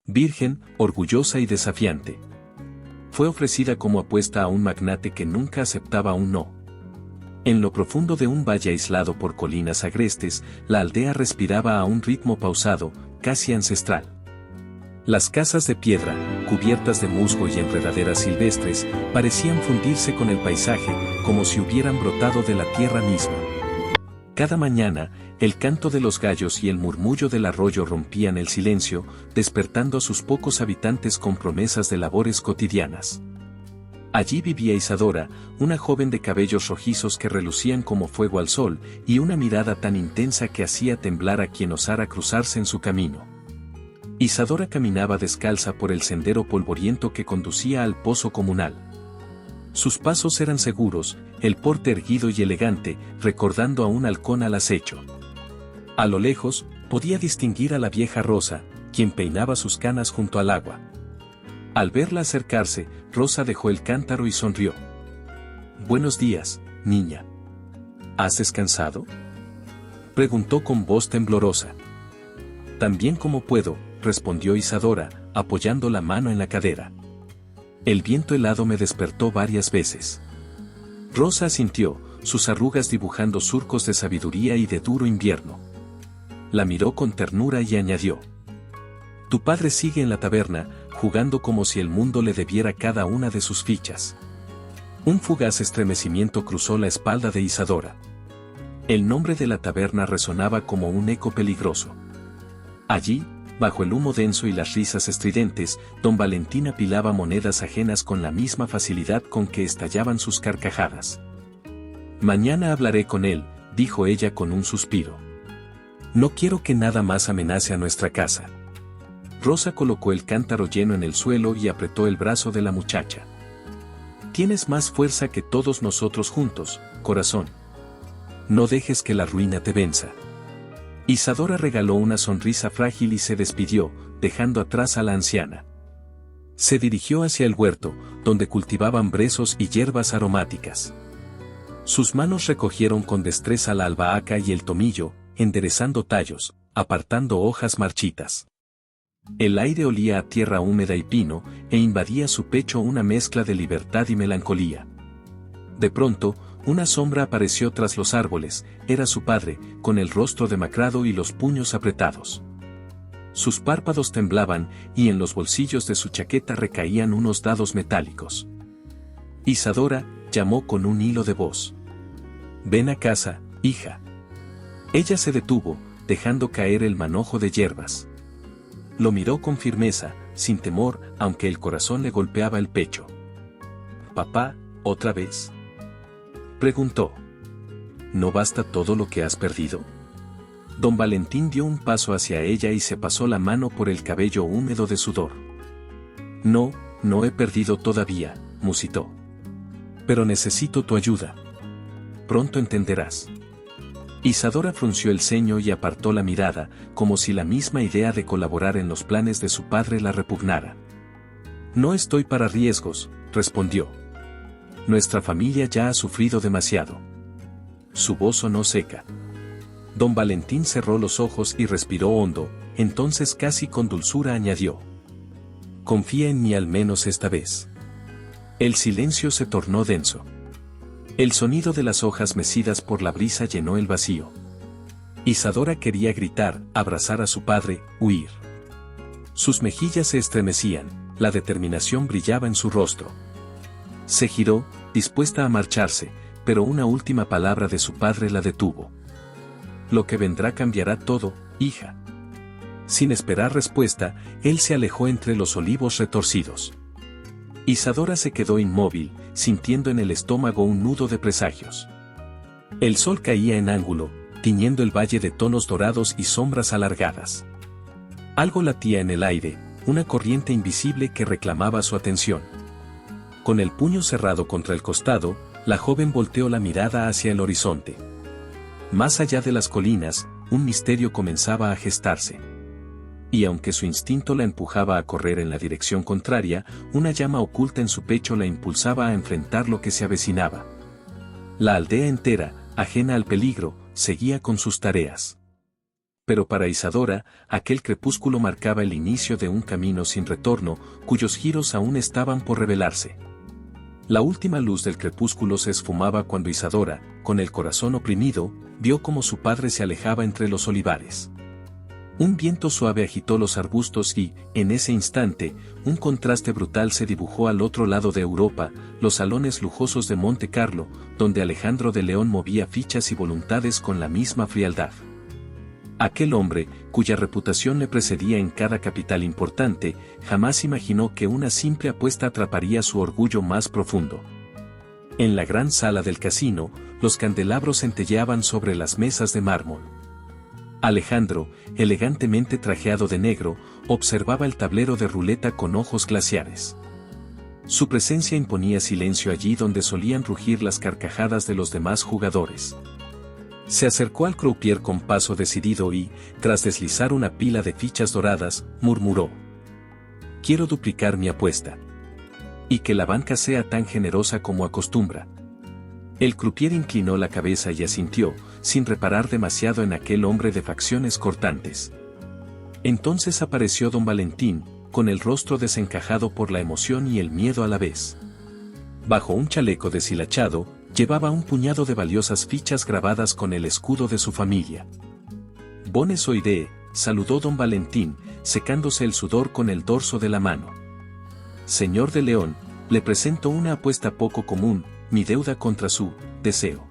Virgen, orgullosa y desafiante. Fue ofrecida como apuesta a un magnate que nunca aceptaba un no. En lo profundo de un valle aislado por colinas agrestes, la aldea respiraba a un ritmo pausado, casi ancestral. Las casas de piedra, cubiertas de musgo y enredaderas silvestres, parecían fundirse con el paisaje, como si hubieran brotado de la tierra misma. Cada mañana, el canto de los gallos y el murmullo del arroyo rompían el silencio, despertando a sus pocos habitantes con promesas de labores cotidianas. Allí vivía Isadora, una joven de cabellos rojizos que relucían como fuego al sol, y una mirada tan intensa que hacía temblar a quien osara cruzarse en su camino. Isadora caminaba descalza por el sendero polvoriento que conducía al pozo comunal. Sus pasos eran seguros, el porte erguido y elegante, recordando a un halcón al acecho. A lo lejos, podía distinguir a la vieja Rosa, quien peinaba sus canas junto al agua. Al verla acercarse, Rosa dejó el cántaro y sonrió. «Buenos días, niña. ¿Has descansado?», preguntó con voz temblorosa. «Tan bien como puedo», respondió Isadora, apoyando la mano en la cadera. «El viento helado me despertó varias veces». Rosa asintió, sus arrugas dibujando surcos de sabiduría y de duro invierno. La miró con ternura y añadió: «Tu padre sigue en la taberna, jugando como si el mundo le debiera cada una de sus fichas». Un fugaz estremecimiento cruzó la espalda de Isadora. El nombre de la taberna resonaba como un eco peligroso. Allí, bajo el humo denso y las risas estridentes, don Valentín apilaba monedas ajenas con la misma facilidad con que estallaban sus carcajadas. «Mañana hablaré con él», dijo ella con un suspiro. «No quiero que nada más amenace a nuestra casa». Rosa colocó el cántaro lleno en el suelo y apretó el brazo de la muchacha. «Tienes más fuerza que todos nosotros juntos, corazón. No dejes que la ruina te venza». Isadora regaló una sonrisa frágil y se despidió, dejando atrás a la anciana. Se dirigió hacia el huerto, donde cultivaban brezos y hierbas aromáticas. Sus manos recogieron con destreza la albahaca y el tomillo, enderezando tallos, apartando hojas marchitas. El aire olía a tierra húmeda y pino, e invadía su pecho una mezcla de libertad y melancolía. De pronto, una sombra apareció tras los árboles, era su padre, con el rostro demacrado y los puños apretados. Sus párpados temblaban, y en los bolsillos de su chaqueta recaían unos dados metálicos. Isadora llamó con un hilo de voz: «Ven a casa, hija». Ella se detuvo, dejando caer el manojo de hierbas. Lo miró con firmeza, sin temor, aunque el corazón le golpeaba el pecho. «¿Papá, otra vez?», preguntó. «¿No basta todo lo que has perdido?». Don Valentín dio un paso hacia ella y se pasó la mano por el cabello húmedo de sudor. «No, no he perdido todavía», musitó. «Pero necesito tu ayuda. Pronto entenderás». Isadora frunció el ceño y apartó la mirada, como si la misma idea de colaborar en los planes de su padre la repugnara. «No estoy para riesgos», respondió. «Nuestra familia ya ha sufrido demasiado». Su voz sonó seca. Don Valentín cerró los ojos y respiró hondo, entonces casi con dulzura añadió: «Confía en mí al menos esta vez». El silencio se tornó denso. El sonido de las hojas mecidas por la brisa llenó el vacío. Isadora quería gritar, abrazar a su padre, huir. Sus mejillas se estremecían, la determinación brillaba en su rostro. Se giró, dispuesta a marcharse, pero una última palabra de su padre la detuvo. «Lo que vendrá cambiará todo, hija». Sin esperar respuesta, él se alejó entre los olivos retorcidos. Isadora se quedó inmóvil, sintiendo en el estómago un nudo de presagios. El sol caía en ángulo, tiñendo el valle de tonos dorados y sombras alargadas. Algo latía en el aire, una corriente invisible que reclamaba su atención. Con el puño cerrado contra el costado, la joven volteó la mirada hacia el horizonte. Más allá de las colinas, un misterio comenzaba a gestarse. Y aunque su instinto la empujaba a correr en la dirección contraria, una llama oculta en su pecho la impulsaba a enfrentar lo que se avecinaba. La aldea entera, ajena al peligro, seguía con sus tareas. Pero para Isadora, aquel crepúsculo marcaba el inicio de un camino sin retorno, cuyos giros aún estaban por revelarse. La última luz del crepúsculo se esfumaba cuando Isadora, con el corazón oprimido, vio cómo su padre se alejaba entre los olivares. Un viento suave agitó los arbustos y, en ese instante, un contraste brutal se dibujó al otro lado de Europa, los salones lujosos de Monte Carlo, donde Alejandro de León movía fichas y voluntades con la misma frialdad. Aquel hombre, cuya reputación le precedía en cada capital importante, jamás imaginó que una simple apuesta atraparía su orgullo más profundo. En la gran sala del casino, los candelabros centelleaban sobre las mesas de mármol. Alejandro, elegantemente trajeado de negro, observaba el tablero de ruleta con ojos glaciares. Su presencia imponía silencio allí donde solían rugir las carcajadas de los demás jugadores. Se acercó al croupier con paso decidido y, tras deslizar una pila de fichas doradas, murmuró: «Quiero duplicar mi apuesta. Y que la banca sea tan generosa como acostumbra». El croupier inclinó la cabeza y asintió, sin reparar demasiado en aquel hombre de facciones cortantes. Entonces apareció don Valentín, con el rostro desencajado por la emoción y el miedo a la vez. Bajo un chaleco deshilachado, llevaba un puñado de valiosas fichas grabadas con el escudo de su familia. «Bones oidee», saludó don Valentín, secándose el sudor con el dorso de la mano. «Señor de León, le presento una apuesta poco común, mi deuda contra su deseo».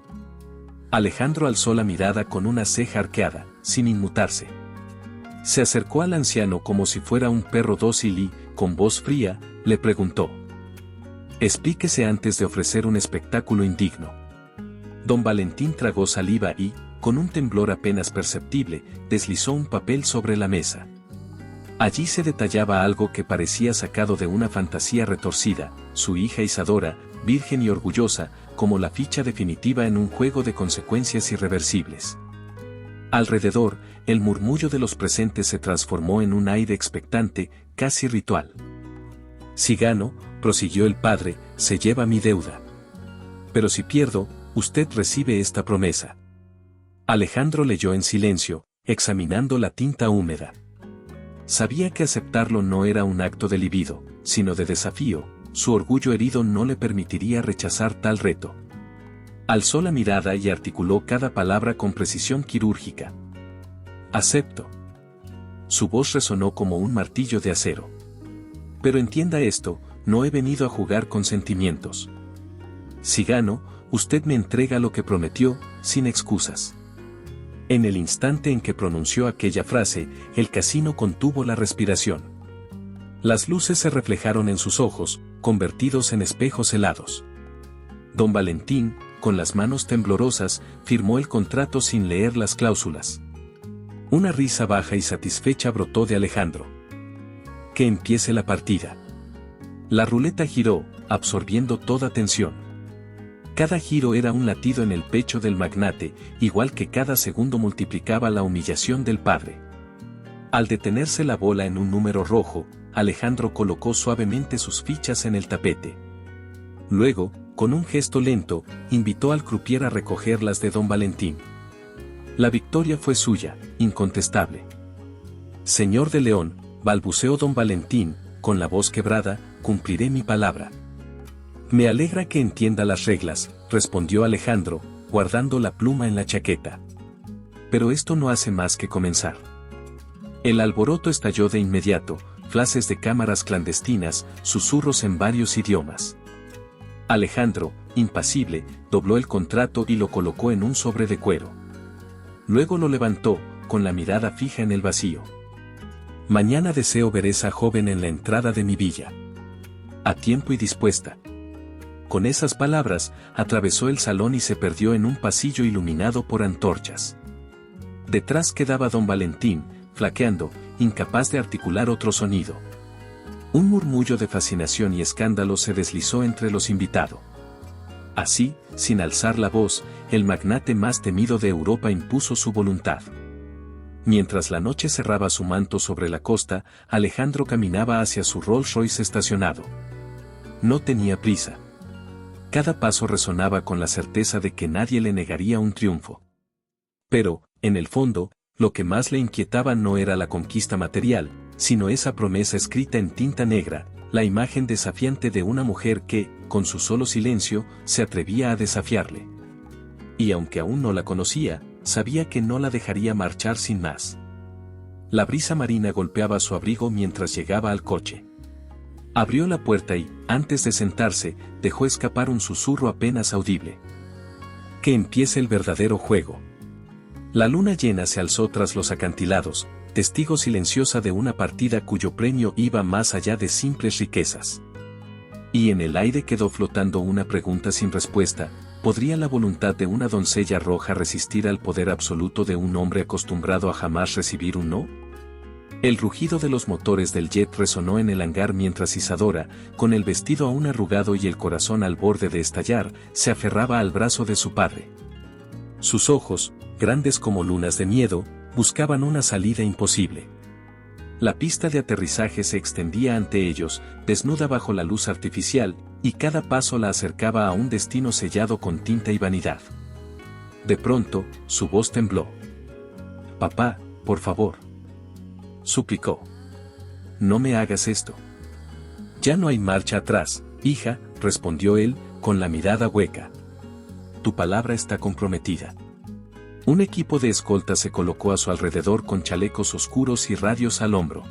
Alejandro alzó la mirada con una ceja arqueada, sin inmutarse. Se acercó al anciano como si fuera un perro dócil y, con voz fría, le preguntó: «Explíquese antes de ofrecer un espectáculo indigno». Don Valentín tragó saliva y, con un temblor apenas perceptible, deslizó un papel sobre la mesa. Allí se detallaba algo que parecía sacado de una fantasía retorcida: su hija Isadora, virgen y orgullosa, como la ficha definitiva en un juego de consecuencias irreversibles. Alrededor, el murmullo de los presentes se transformó en un aire expectante, casi ritual. «Si gano», prosiguió el padre, «se lleva mi deuda. Pero si pierdo, usted recibe esta promesa». Alejandro leyó en silencio, examinando la tinta húmeda. Sabía que aceptarlo no era un acto de libido, sino de desafío. Su orgullo herido no le permitiría rechazar tal reto. Alzó la mirada y articuló cada palabra con precisión quirúrgica. «Acepto». Su voz resonó como un martillo de acero. «Pero entienda esto, no he venido a jugar con sentimientos. Si gano, usted me entrega lo que prometió, sin excusas». En el instante en que pronunció aquella frase, el casino contuvo la respiración. Las luces se reflejaron en sus ojos, convertidos en espejos helados. Don Valentín, con las manos temblorosas, firmó el contrato sin leer las cláusulas. Una risa baja y satisfecha brotó de Alejandro. «Que empiece la partida». La ruleta giró, absorbiendo toda tensión. Cada giro era un latido en el pecho del magnate, igual que cada segundo multiplicaba la humillación del padre. Al detenerse la bola en un número rojo, Alejandro colocó suavemente sus fichas en el tapete. Luego, con un gesto lento, invitó al croupier a recoger las de don Valentín. La victoria fue suya, incontestable. «Señor de León», balbuceó don Valentín, con la voz quebrada, «cumpliré mi palabra». «Me alegra que entienda las reglas», respondió Alejandro, guardando la pluma en la chaqueta. «Pero esto no hace más que comenzar». El alboroto estalló de inmediato, flashes de cámaras clandestinas, susurros en varios idiomas. Alejandro, impasible, dobló el contrato y lo colocó en un sobre de cuero. Luego lo levantó, con la mirada fija en el vacío. «Mañana deseo ver esa joven en la entrada de mi villa. A tiempo y dispuesta». Con esas palabras, atravesó el salón y se perdió en un pasillo iluminado por antorchas. Detrás quedaba don Valentín, flaqueando, incapaz de articular otro sonido. Un murmullo de fascinación y escándalo se deslizó entre los invitados. Así, sin alzar la voz, el magnate más temido de Europa impuso su voluntad. Mientras la noche cerraba su manto sobre la costa, Alejandro caminaba hacia su Rolls Royce estacionado. No tenía prisa. Cada paso resonaba con la certeza de que nadie le negaría un triunfo. Pero, en el fondo, Lo que más le inquietaba no era la conquista material, sino esa promesa escrita en tinta negra, la imagen desafiante de una mujer que, con su solo silencio, se atrevía a desafiarle. Y aunque aún no la conocía, sabía que no la dejaría marchar sin más. La brisa marina golpeaba su abrigo mientras llegaba al coche. Abrió la puerta y, antes de sentarse, dejó escapar un susurro apenas audible. Que empiece el verdadero juego. La luna llena se alzó tras los acantilados, testigo silenciosa de una partida cuyo premio iba más allá de simples riquezas. Y en el aire quedó flotando una pregunta sin respuesta: ¿podría la voluntad de una doncella roja resistir al poder absoluto de un hombre acostumbrado a jamás recibir un no? El rugido de los motores del jet resonó en el hangar mientras Isadora, con el vestido aún arrugado y el corazón al borde de estallar, se aferraba al brazo de su padre. Sus ojos, grandes como lunas de miedo, buscaban una salida imposible. La pista de aterrizaje se extendía ante ellos, desnuda bajo la luz artificial, y cada paso la acercaba a un destino sellado con tinta y vanidad. De pronto, su voz tembló. «Papá, por favor», suplicó. «No me hagas esto». «Ya no hay marcha atrás, hija», respondió él, con la mirada hueca. «Tu palabra está comprometida». Un equipo de escoltas se colocó a su alrededor con chalecos oscuros y radios al hombro.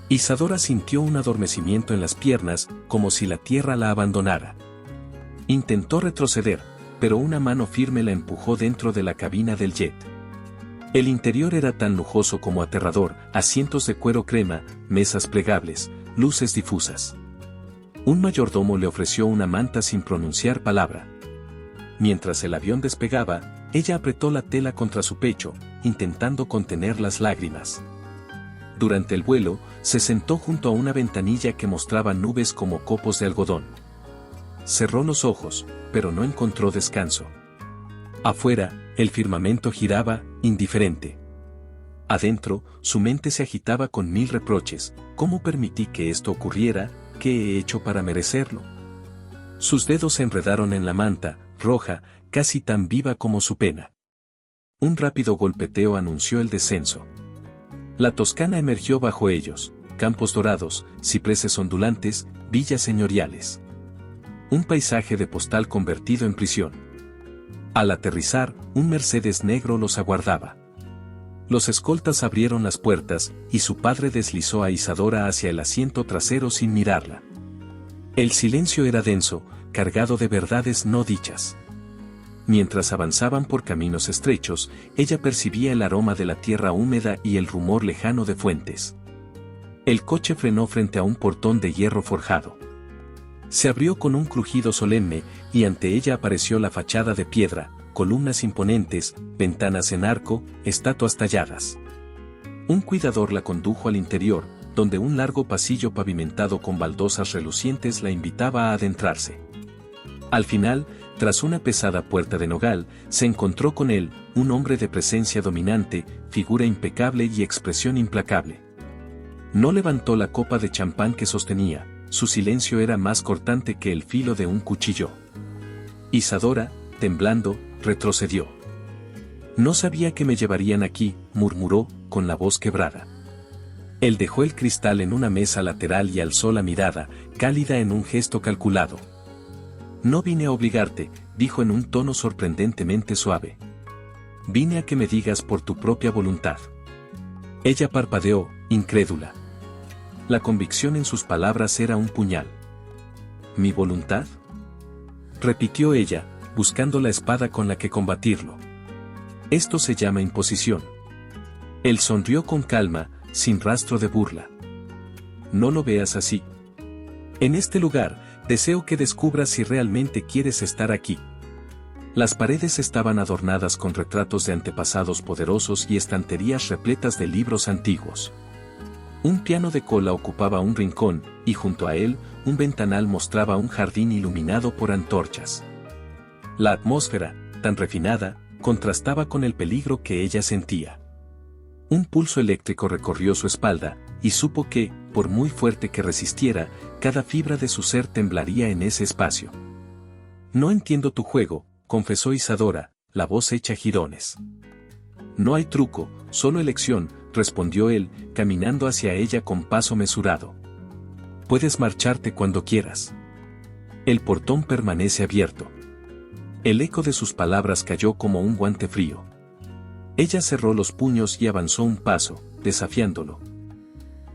Isadora sintió un adormecimiento en las piernas, como si la tierra la abandonara. Intentó retroceder, pero una mano firme la empujó dentro de la cabina del jet. El interior era tan lujoso como aterrador: asientos de cuero crema, mesas plegables, luces difusas. Un mayordomo le ofreció una manta sin pronunciar palabra. Mientras el avión despegaba, ella apretó la tela contra su pecho, intentando contener las lágrimas. Durante el vuelo, se sentó junto a una ventanilla que mostraba nubes como copos de algodón. Cerró los ojos, pero no encontró descanso. Afuera, el firmamento giraba, indiferente. Adentro, su mente se agitaba con mil reproches: ¿cómo permití que esto ocurriera? ¿Qué he hecho para merecerlo? Sus dedos se enredaron en la manta, roja, casi tan viva como su pena. Un rápido golpeteo anunció el descenso. La Toscana emergió bajo ellos: campos dorados, cipreses ondulantes, villas señoriales. Un paisaje de postal convertido en prisión. Al aterrizar, un Mercedes negro los aguardaba. Los escoltas abrieron las puertas, y su padre deslizó a Isadora hacia el asiento trasero sin mirarla. El silencio era denso, cargado de verdades no dichas. Mientras avanzaban por caminos estrechos, ella percibía el aroma de la tierra húmeda y el rumor lejano de fuentes. El coche frenó frente a un portón de hierro forjado. Se abrió con un crujido solemne, y ante ella apareció la fachada de piedra, columnas imponentes, ventanas en arco, estatuas talladas. Un cuidador la condujo al interior, donde un largo pasillo pavimentado con baldosas relucientes la invitaba a adentrarse. Al final, tras una pesada puerta de nogal, se encontró con él, un hombre de presencia dominante, figura impecable y expresión implacable. No levantó la copa de champán que sostenía, su silencio era más cortante que el filo de un cuchillo. Isadora, temblando, retrocedió. «No sabía que me llevarían aquí», murmuró, con la voz quebrada. Él dejó el cristal en una mesa lateral y alzó la mirada, cálida en un gesto calculado. «No vine a obligarte», dijo en un tono sorprendentemente suave. «Vine a que me digas por tu propia voluntad». Ella parpadeó, incrédula. La convicción en sus palabras era un puñal. «¿Mi voluntad?», repitió ella, buscando la espada con la que combatirlo. «Esto se llama imposición». Él sonrió con calma, sin rastro de burla. «No lo veas así. En este lugar, deseo que descubras si realmente quieres estar aquí». Las paredes estaban adornadas con retratos de antepasados poderosos y estanterías repletas de libros antiguos. Un piano de cola ocupaba un rincón, y junto a él, un ventanal mostraba un jardín iluminado por antorchas. La atmósfera, tan refinada, contrastaba con el peligro que ella sentía. Un pulso eléctrico recorrió su espalda, y supo que, por muy fuerte que resistiera, cada fibra de su ser temblaría en ese espacio. «No entiendo tu juego», confesó Isadora, la voz hecha jirones. No hay truco, solo elección, respondió él, caminando hacia ella con paso mesurado. Puedes marcharte cuando quieras. El portón permanece abierto. El eco de sus palabras cayó como un guante frío. Ella cerró los puños y avanzó un paso, desafiándolo.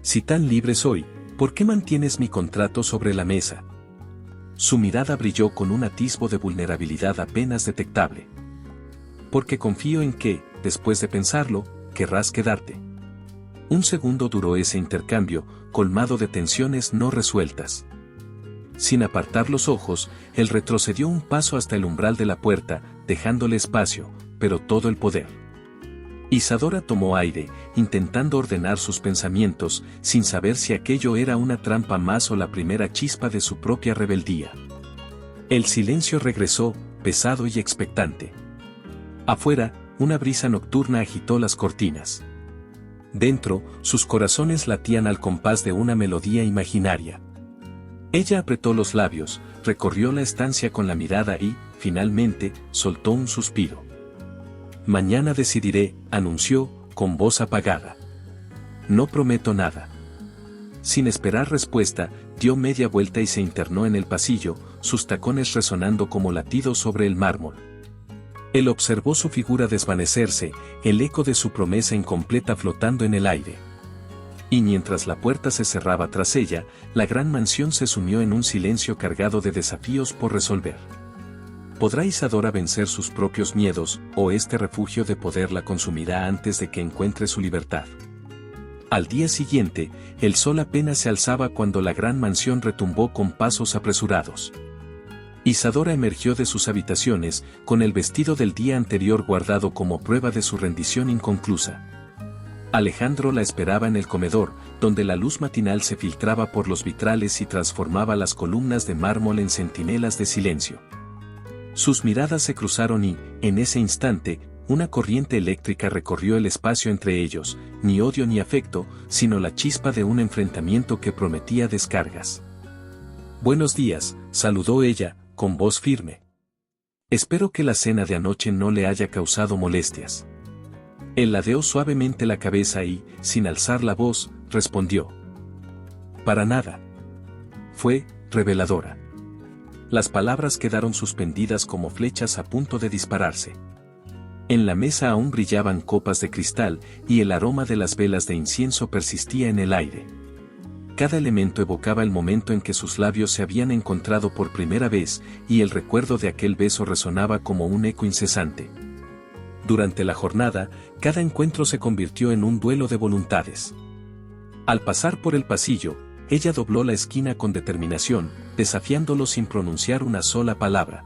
Si tan libre soy, ¿por qué mantienes mi contrato sobre la mesa? Su mirada brilló con un atisbo de vulnerabilidad apenas detectable. Porque confío en que, después de pensarlo, querrás quedarte. Un segundo duró ese intercambio, colmado de tensiones no resueltas. Sin apartar los ojos, él retrocedió un paso hasta el umbral de la puerta, dejándole espacio, pero todo el poder. Isadora tomó aire, intentando ordenar sus pensamientos, sin saber si aquello era una trampa más o la primera chispa de su propia rebeldía. El silencio regresó, pesado y expectante. Afuera, una brisa nocturna agitó las cortinas. Dentro, sus corazones latían al compás de una melodía imaginaria. Ella apretó los labios, recorrió la estancia con la mirada y, finalmente, soltó un suspiro. Mañana decidiré, anunció, con voz apagada. No prometo nada. Sin esperar respuesta, dio media vuelta y se internó en el pasillo, sus tacones resonando como latidos sobre el mármol. Él observó su figura desvanecerse, el eco de su promesa incompleta flotando en el aire. Y mientras la puerta se cerraba tras ella, la gran mansión se sumió en un silencio cargado de desafíos por resolver. ¿Podrá Isadora vencer sus propios miedos, o este refugio de poder la consumirá antes de que encuentre su libertad? Al día siguiente, el sol apenas se alzaba cuando la gran mansión retumbó con pasos apresurados. Isadora emergió de sus habitaciones, con el vestido del día anterior guardado como prueba de su rendición inconclusa. Alejandro la esperaba en el comedor, donde la luz matinal se filtraba por los vitrales y transformaba las columnas de mármol en centinelas de silencio. Sus miradas se cruzaron y, en ese instante, una corriente eléctrica recorrió el espacio entre ellos, ni odio ni afecto, sino la chispa de un enfrentamiento que prometía descargas. «Buenos días», saludó ella, con voz firme. «Espero que la cena de anoche no le haya causado molestias». Él ladeó suavemente la cabeza y, sin alzar la voz, respondió: «Para nada». Fue reveladora. Las palabras quedaron suspendidas como flechas a punto de dispararse. En la mesa aún brillaban copas de cristal, y el aroma de las velas de incienso persistía en el aire. Cada elemento evocaba el momento en que sus labios se habían encontrado por primera vez, y el recuerdo de aquel beso resonaba como un eco incesante. Durante la jornada, cada encuentro se convirtió en un duelo de voluntades. Al pasar por el pasillo, ella dobló la esquina con determinación, desafiándolo sin pronunciar una sola palabra.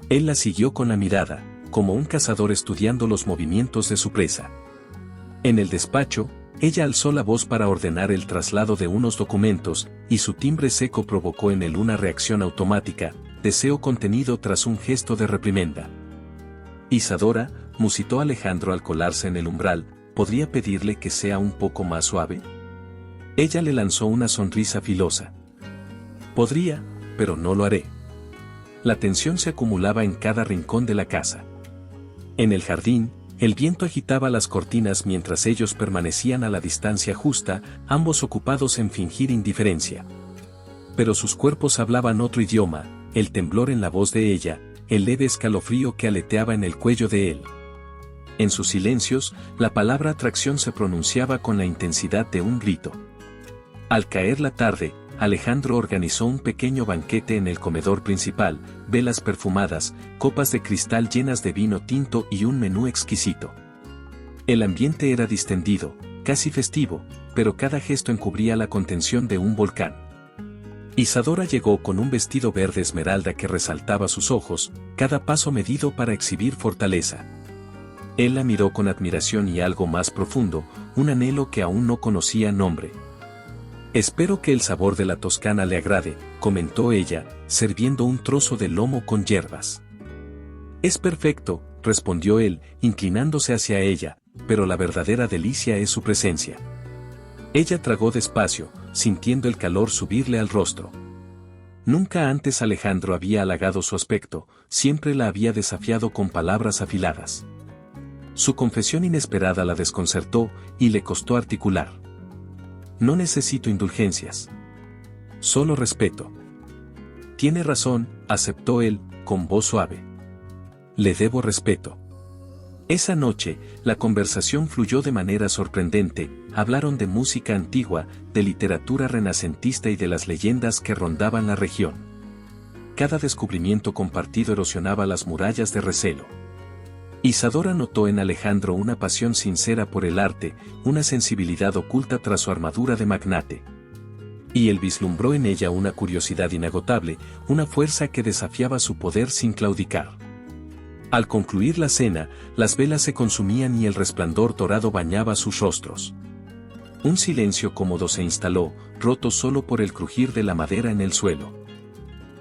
Él la siguió con la mirada, como un cazador estudiando los movimientos de su presa. En el despacho, ella alzó la voz para ordenar el traslado de unos documentos, y su timbre seco provocó en él una reacción automática, deseo contenido tras un gesto de reprimenda. «Isadora», musitó Alejandro al colarse en el umbral, «¿podría pedirle que sea un poco más suave?» Ella le lanzó una sonrisa filosa. «Podría, pero no lo haré». La tensión se acumulaba en cada rincón de la casa. En el jardín, el viento agitaba las cortinas mientras ellos permanecían a la distancia justa, ambos ocupados en fingir indiferencia. Pero sus cuerpos hablaban otro idioma, el temblor en la voz de ella, el leve escalofrío que aleteaba en el cuello de él. En sus silencios, la palabra atracción se pronunciaba con la intensidad de un grito. Al caer la tarde, Alejandro organizó un pequeño banquete en el comedor principal, velas perfumadas, copas de cristal llenas de vino tinto y un menú exquisito. El ambiente era distendido, casi festivo, pero cada gesto encubría la contención de un volcán. Isadora llegó con un vestido verde esmeralda que resaltaba sus ojos, cada paso medido para exhibir fortaleza. Él la miró con admiración y algo más profundo, un anhelo que aún no conocía nombre. «Espero que el sabor de la Toscana le agrade», comentó ella, sirviendo un trozo de lomo con hierbas. «Es perfecto», respondió él, inclinándose hacia ella, «pero la verdadera delicia es su presencia». Ella tragó despacio, sintiendo el calor subirle al rostro. Nunca antes Alejandro había halagado su aspecto, siempre la había desafiado con palabras afiladas. Su confesión inesperada la desconcertó y le costó articular. No necesito indulgencias. Solo respeto. Tiene razón, aceptó él, con voz suave. Le debo respeto. Esa noche, la conversación fluyó de manera sorprendente, hablaron de música antigua, de literatura renacentista y de las leyendas que rondaban la región. Cada descubrimiento compartido erosionaba las murallas de recelo. Isadora notó en Alejandro una pasión sincera por el arte, una sensibilidad oculta tras su armadura de magnate. Y él vislumbró en ella una curiosidad inagotable, una fuerza que desafiaba su poder sin claudicar. Al concluir la cena, las velas se consumían y el resplandor dorado bañaba sus rostros. Un silencio cómodo se instaló, roto solo por el crujir de la madera en el suelo.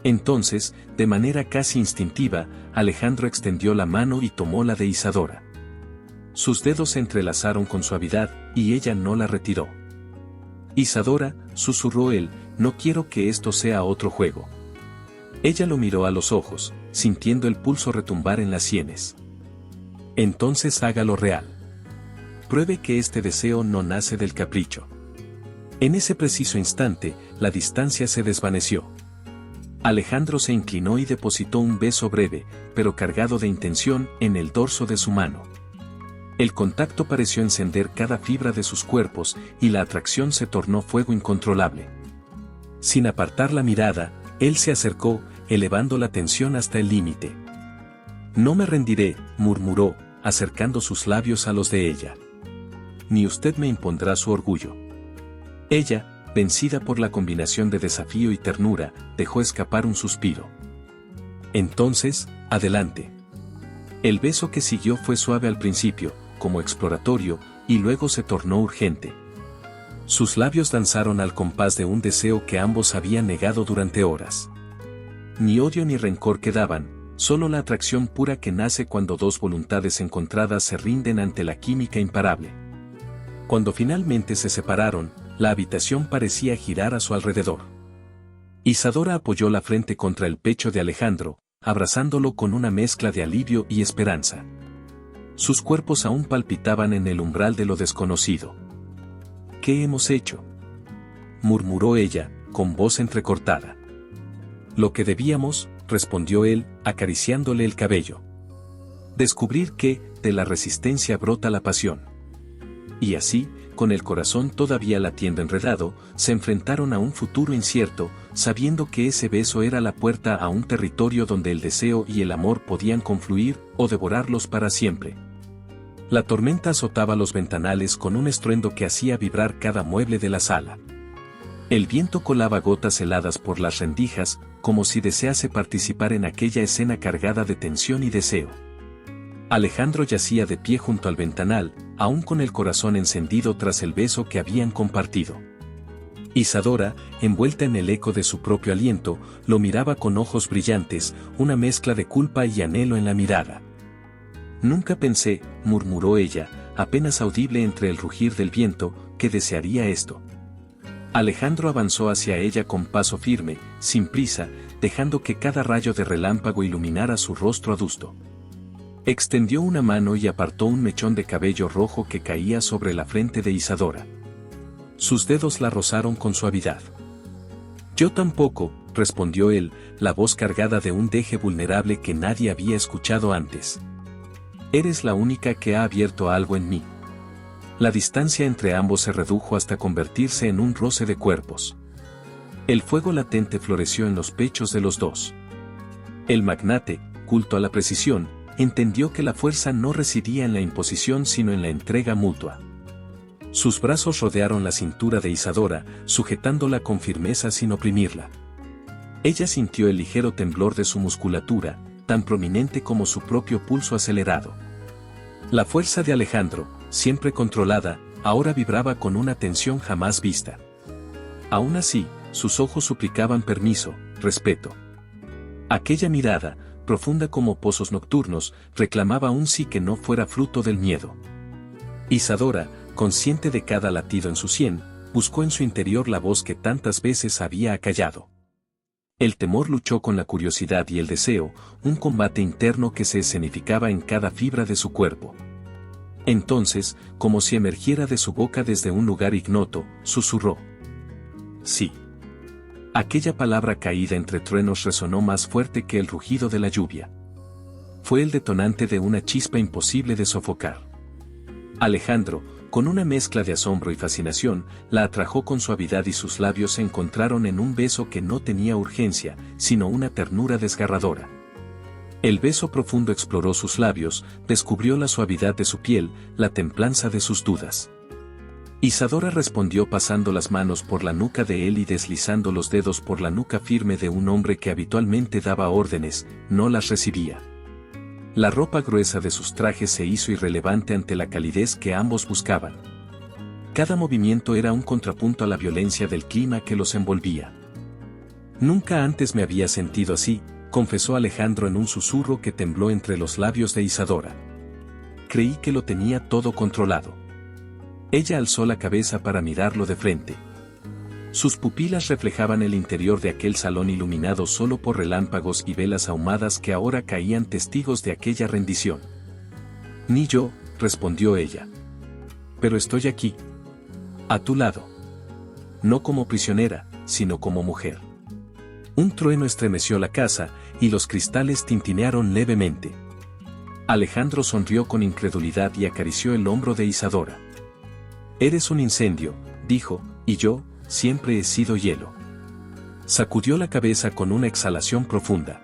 Entonces, de manera casi instintiva, Alejandro extendió la mano y tomó la de Isadora. Sus dedos se entrelazaron con suavidad, y ella no la retiró. Isadora, susurró él, no quiero que esto sea otro juego. Ella lo miró a los ojos, sintiendo el pulso retumbar en las sienes. Entonces hágalo real. Pruebe que este deseo no nace del capricho. En ese preciso instante, la distancia se desvaneció. Alejandro se inclinó y depositó un beso breve, pero cargado de intención, en el dorso de su mano. El contacto pareció encender cada fibra de sus cuerpos, y la atracción se tornó fuego incontrolable. Sin apartar la mirada, él se acercó, elevando la tensión hasta el límite. No me rendiré, murmuró, acercando sus labios a los de ella. Ni usted me impondrá su orgullo. Ella, vencida por la combinación de desafío y ternura, dejó escapar un suspiro. Entonces, adelante. El beso que siguió fue suave al principio, como exploratorio, y luego se tornó urgente. Sus labios danzaron al compás de un deseo que ambos habían negado durante horas. Ni odio ni rencor quedaban, solo la atracción pura que nace cuando dos voluntades encontradas se rinden ante la química imparable. Cuando finalmente se separaron, la habitación parecía girar a su alrededor. Isadora apoyó la frente contra el pecho de Alejandro, abrazándolo con una mezcla de alivio y esperanza. Sus cuerpos aún palpitaban en el umbral de lo desconocido. ¿Qué hemos hecho?, murmuró ella, con voz entrecortada. Lo que debíamos, respondió él, acariciándole el cabello. Descubrir que, de la resistencia brota la pasión. Y así, con el corazón todavía latiendo enredado, se enfrentaron a un futuro incierto, sabiendo que ese beso era la puerta a un territorio donde el deseo y el amor podían confluir o devorarlos para siempre. La tormenta azotaba los ventanales con un estruendo que hacía vibrar cada mueble de la sala. El viento colaba gotas heladas por las rendijas, como si desease participar en aquella escena cargada de tensión y deseo. Alejandro yacía de pie junto al ventanal, aún con el corazón encendido tras el beso que habían compartido. Isadora, envuelta en el eco de su propio aliento, lo miraba con ojos brillantes, una mezcla de culpa y anhelo en la mirada. Nunca pensé, murmuró ella, apenas audible entre el rugir del viento, que desearía esto. Alejandro avanzó hacia ella con paso firme, sin prisa, dejando que cada rayo de relámpago iluminara su rostro adusto. Extendió una mano y apartó un mechón de cabello rojo que caía sobre la frente de Isadora. Sus dedos la rozaron con suavidad. Yo tampoco, respondió él, la voz cargada de un deje vulnerable que nadie había escuchado antes. Eres la única que ha abierto algo en mí. La distancia entre ambos se redujo hasta convertirse en un roce de cuerpos. El fuego latente floreció en los pechos de los dos. El magnate, culto a la precisión, entendió que la fuerza no residía en la imposición sino en la entrega mutua. Sus brazos rodearon la cintura de Isadora, sujetándola con firmeza sin oprimirla. Ella sintió el ligero temblor de su musculatura, tan prominente como su propio pulso acelerado. La fuerza de Alejandro, siempre controlada, ahora vibraba con una tensión jamás vista. Aún así, sus ojos suplicaban permiso, respeto. Aquella mirada, profunda como pozos nocturnos, reclamaba un sí que no fuera fruto del miedo. Isadora, consciente de cada latido en su sien, buscó en su interior la voz que tantas veces había acallado. El temor luchó con la curiosidad y el deseo, un combate interno que se escenificaba en cada fibra de su cuerpo. Entonces, como si emergiera de su boca desde un lugar ignoto, susurró. Sí. Aquella palabra caída entre truenos resonó más fuerte que el rugido de la lluvia. Fue el detonante de una chispa imposible de sofocar. Alejandro, con una mezcla de asombro y fascinación, la atrajo con suavidad y sus labios se encontraron en un beso que no tenía urgencia, sino una ternura desgarradora. El beso profundo exploró sus labios, descubrió la suavidad de su piel, la templanza de sus dudas. Isadora respondió pasando las manos por la nuca de él y deslizando los dedos por la nuca firme de un hombre que habitualmente daba órdenes, no las recibía. La ropa gruesa de sus trajes se hizo irrelevante ante la calidez que ambos buscaban. Cada movimiento era un contrapunto a la violencia del clima que los envolvía. Nunca antes me había sentido así, confesó Alejandro en un susurro que tembló entre los labios de Isadora. Creí que lo tenía todo controlado. Ella alzó la cabeza para mirarlo de frente. Sus pupilas reflejaban el interior de aquel salón iluminado solo por relámpagos y velas ahumadas que ahora caían testigos de aquella rendición. Ni yo, respondió ella. Pero estoy aquí. A tu lado. No como prisionera, sino como mujer. Un trueno estremeció la casa, y los cristales tintinearon levemente. Alejandro sonrió con incredulidad y acarició el hombro de Isadora. Eres un incendio, dijo, y yo, siempre he sido hielo. Sacudió la cabeza con una exhalación profunda.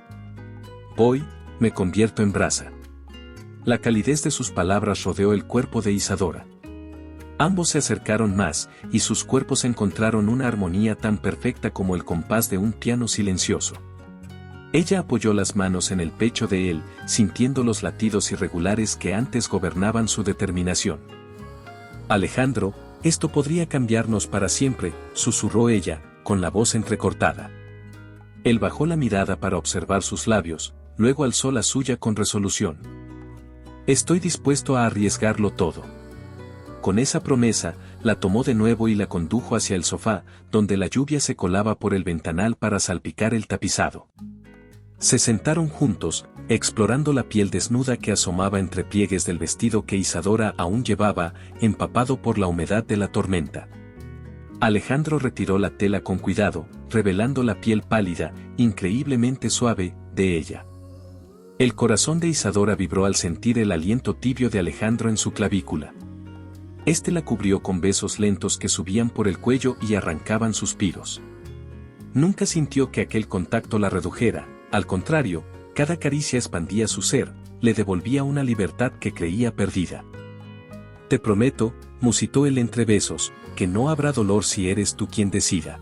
Hoy, me convierto en brasa. La calidez de sus palabras rodeó el cuerpo de Isadora. Ambos se acercaron más, y sus cuerpos encontraron una armonía tan perfecta como el compás de un piano silencioso. Ella apoyó las manos en el pecho de él, sintiendo los latidos irregulares que antes gobernaban su determinación. Alejandro, esto podría cambiarnos para siempre, susurró ella, con la voz entrecortada. Él bajó la mirada para observar sus labios, luego alzó la suya con resolución. Estoy dispuesto a arriesgarlo todo. Con esa promesa, la tomó de nuevo y la condujo hacia el sofá, donde la lluvia se colaba por el ventanal para salpicar el tapizado. Se sentaron juntos, explorando la piel desnuda que asomaba entre pliegues del vestido que Isadora aún llevaba, empapado por la humedad de la tormenta. Alejandro retiró la tela con cuidado, revelando la piel pálida, increíblemente suave, de ella. El corazón de Isadora vibró al sentir el aliento tibio de Alejandro en su clavícula. Este la cubrió con besos lentos que subían por el cuello y arrancaban suspiros. Nunca sintió que aquel contacto la redujera, al contrario, cada caricia expandía su ser, le devolvía una libertad que creía perdida. Te prometo, musitó él entre besos, que no habrá dolor si eres tú quien decida.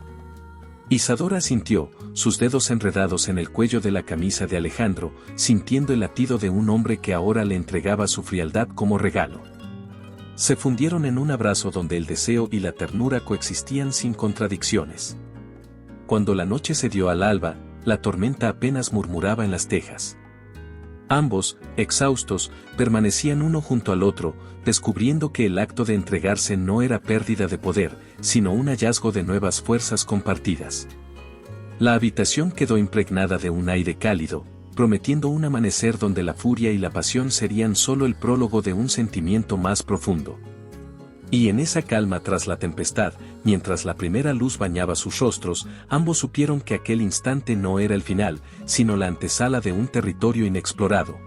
Isadora sintió, sus dedos enredados en el cuello de la camisa de Alejandro, sintiendo el latido de un hombre que ahora le entregaba su frialdad como regalo. Se fundieron en un abrazo donde el deseo y la ternura coexistían sin contradicciones. Cuando la noche se dio al alba, la tormenta apenas murmuraba en las tejas. Ambos, exhaustos, permanecían uno junto al otro, descubriendo que el acto de entregarse no era pérdida de poder, sino un hallazgo de nuevas fuerzas compartidas. La habitación quedó impregnada de un aire cálido, prometiendo un amanecer donde la furia y la pasión serían solo el prólogo de un sentimiento más profundo. Y en esa calma tras la tempestad, mientras la primera luz bañaba sus rostros, ambos supieron que aquel instante no era el final, sino la antesala de un territorio inexplorado,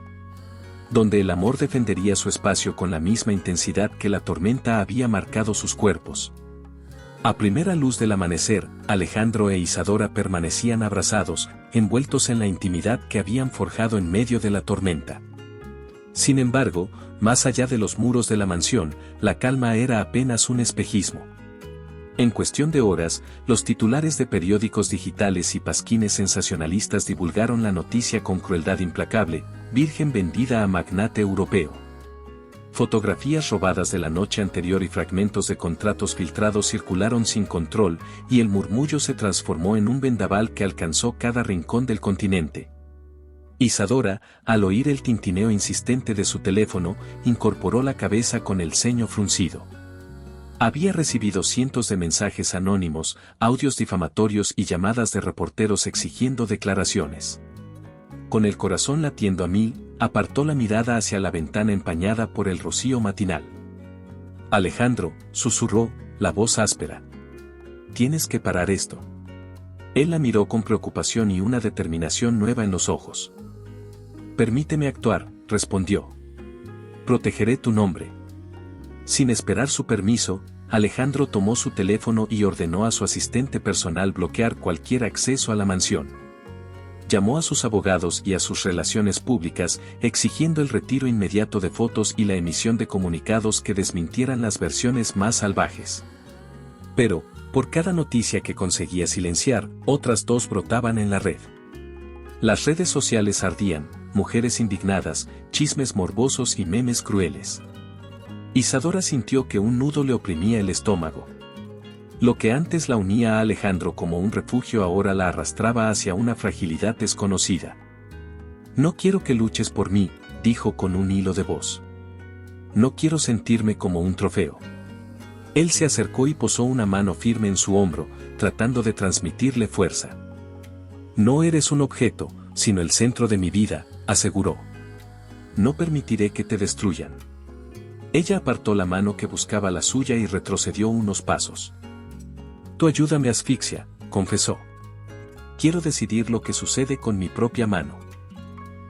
donde el amor defendería su espacio con la misma intensidad que la tormenta había marcado sus cuerpos. A primera luz del amanecer, Alejandro e Isadora permanecían abrazados, envueltos en la intimidad que habían forjado en medio de la tormenta. Sin embargo, más allá de los muros de la mansión, la calma era apenas un espejismo. En cuestión de horas, los titulares de periódicos digitales y pasquines sensacionalistas divulgaron la noticia con crueldad implacable: virgen vendida a magnate europeo. Fotografías robadas de la noche anterior y fragmentos de contratos filtrados circularon sin control, y el murmullo se transformó en un vendaval que alcanzó cada rincón del continente. Isadora, al oír el tintineo insistente de su teléfono, incorporó la cabeza con el ceño fruncido. Había recibido cientos de mensajes anónimos, audios difamatorios y llamadas de reporteros exigiendo declaraciones. con el corazón latiendo a mil, apartó la mirada hacia la ventana empañada por el rocío matinal. Alejandro, susurró, la voz áspera. Tienes que parar esto. Él la miró con preocupación y una determinación nueva en los ojos. Permíteme actuar, respondió. Protegeré tu nombre. Sin esperar su permiso, Alejandro tomó su teléfono y ordenó a su asistente personal bloquear cualquier acceso a la mansión. Llamó a sus abogados y a sus relaciones públicas, exigiendo el retiro inmediato de fotos y la emisión de comunicados que desmintieran las versiones más salvajes. Pero, por cada noticia que conseguía silenciar, otras dos brotaban en la red. Las redes sociales ardían, mujeres indignadas, chismes morbosos y memes crueles. Isadora sintió que un nudo le oprimía el estómago. Lo que antes la unía a Alejandro como un refugio ahora la arrastraba hacia una fragilidad desconocida. No quiero que luches por mí, dijo con un hilo de voz. No quiero sentirme como un trofeo. Él se acercó y posó una mano firme en su hombro, tratando de transmitirle fuerza. No eres un objeto, sino el centro de mi vida, aseguró. No permitiré que te destruyan. Ella apartó la mano que buscaba la suya y retrocedió unos pasos. Tu ayuda me asfixia, confesó. Quiero decidir lo que sucede con mi propia mano.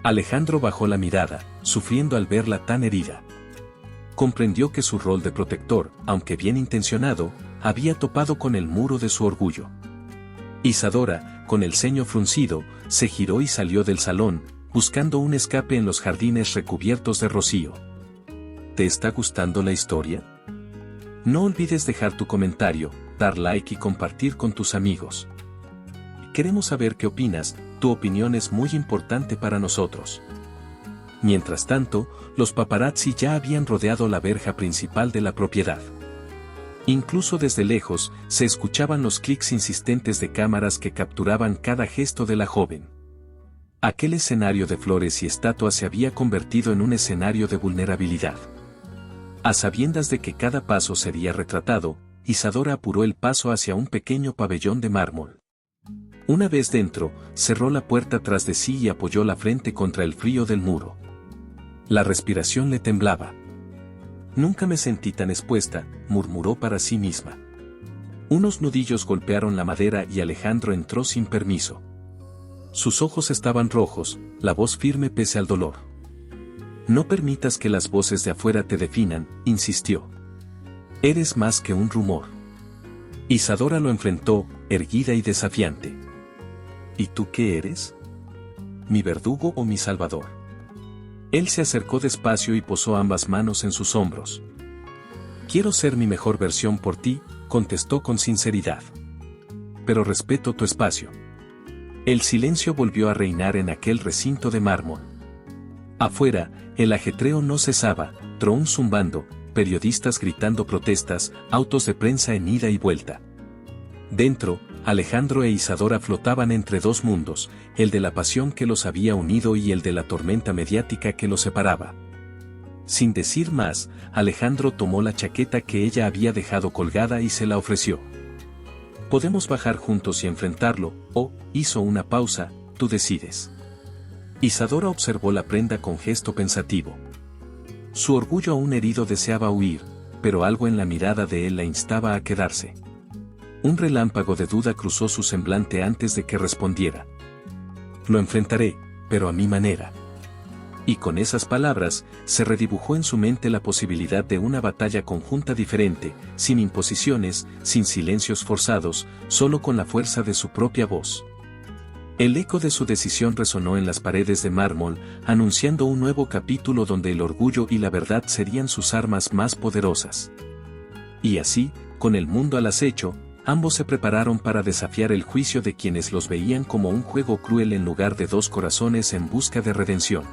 Alejandro bajó la mirada, sufriendo al verla tan herida. Comprendió que su rol de protector, aunque bien intencionado, había topado con el muro de su orgullo. Isadora, con el ceño fruncido, se giró y salió del salón, buscando un escape en los jardines recubiertos de rocío. ¿Te está gustando la historia? No olvides dejar tu comentario, dar like y compartir con tus amigos. Queremos saber qué opinas, tu opinión es muy importante para nosotros. Mientras tanto, los paparazzi ya habían rodeado la verja principal de la propiedad. Incluso desde lejos, se escuchaban los clics insistentes de cámaras que capturaban cada gesto de la joven. Aquel escenario de flores y estatuas se había convertido en un escenario de vulnerabilidad. A sabiendas de que cada paso sería retratado, Isadora apuró el paso hacia un pequeño pabellón de mármol. Una vez dentro, cerró la puerta tras de sí y apoyó la frente contra el frío del muro. La respiración le temblaba. Nunca me sentí tan expuesta, murmuró para sí misma. Unos nudillos golpearon la madera y Alejandro entró sin permiso. Sus ojos estaban rojos, la voz firme pese al dolor. No permitas que las voces de afuera te definan, insistió. Eres más que un rumor. Isadora lo enfrentó, erguida y desafiante. ¿Y tú qué eres? ¿Mi verdugo o mi salvador? Él se acercó despacio y posó ambas manos en sus hombros. Quiero ser mi mejor versión por ti, contestó con sinceridad. Pero respeto tu espacio. El silencio volvió a reinar en aquel recinto de mármol. Afuera, el ajetreo no cesaba, drones zumbando, periodistas gritando protestas, autos de prensa en ida y vuelta. Dentro, Alejandro e Isadora flotaban entre dos mundos, el de la pasión que los había unido y el de la tormenta mediática que los separaba. Sin decir más, Alejandro tomó la chaqueta que ella había dejado colgada y se la ofreció. Podemos bajar juntos y enfrentarlo, o, hizo una pausa, tú decides. Isadora observó la prenda con gesto pensativo. Su orgullo aún herido deseaba huir, pero algo en la mirada de él la instaba a quedarse. Un relámpago de duda cruzó su semblante antes de que respondiera. Lo enfrentaré, pero a mi manera. Y con esas palabras, se redibujó en su mente la posibilidad de una batalla conjunta diferente, sin imposiciones, sin silencios forzados, solo con la fuerza de su propia voz. El eco de su decisión resonó en las paredes de mármol, anunciando un nuevo capítulo donde el orgullo y la verdad serían sus armas más poderosas. Y así, con el mundo al acecho, ambos se prepararon para desafiar el juicio de quienes los veían como un juego cruel en lugar de dos corazones en busca de redención.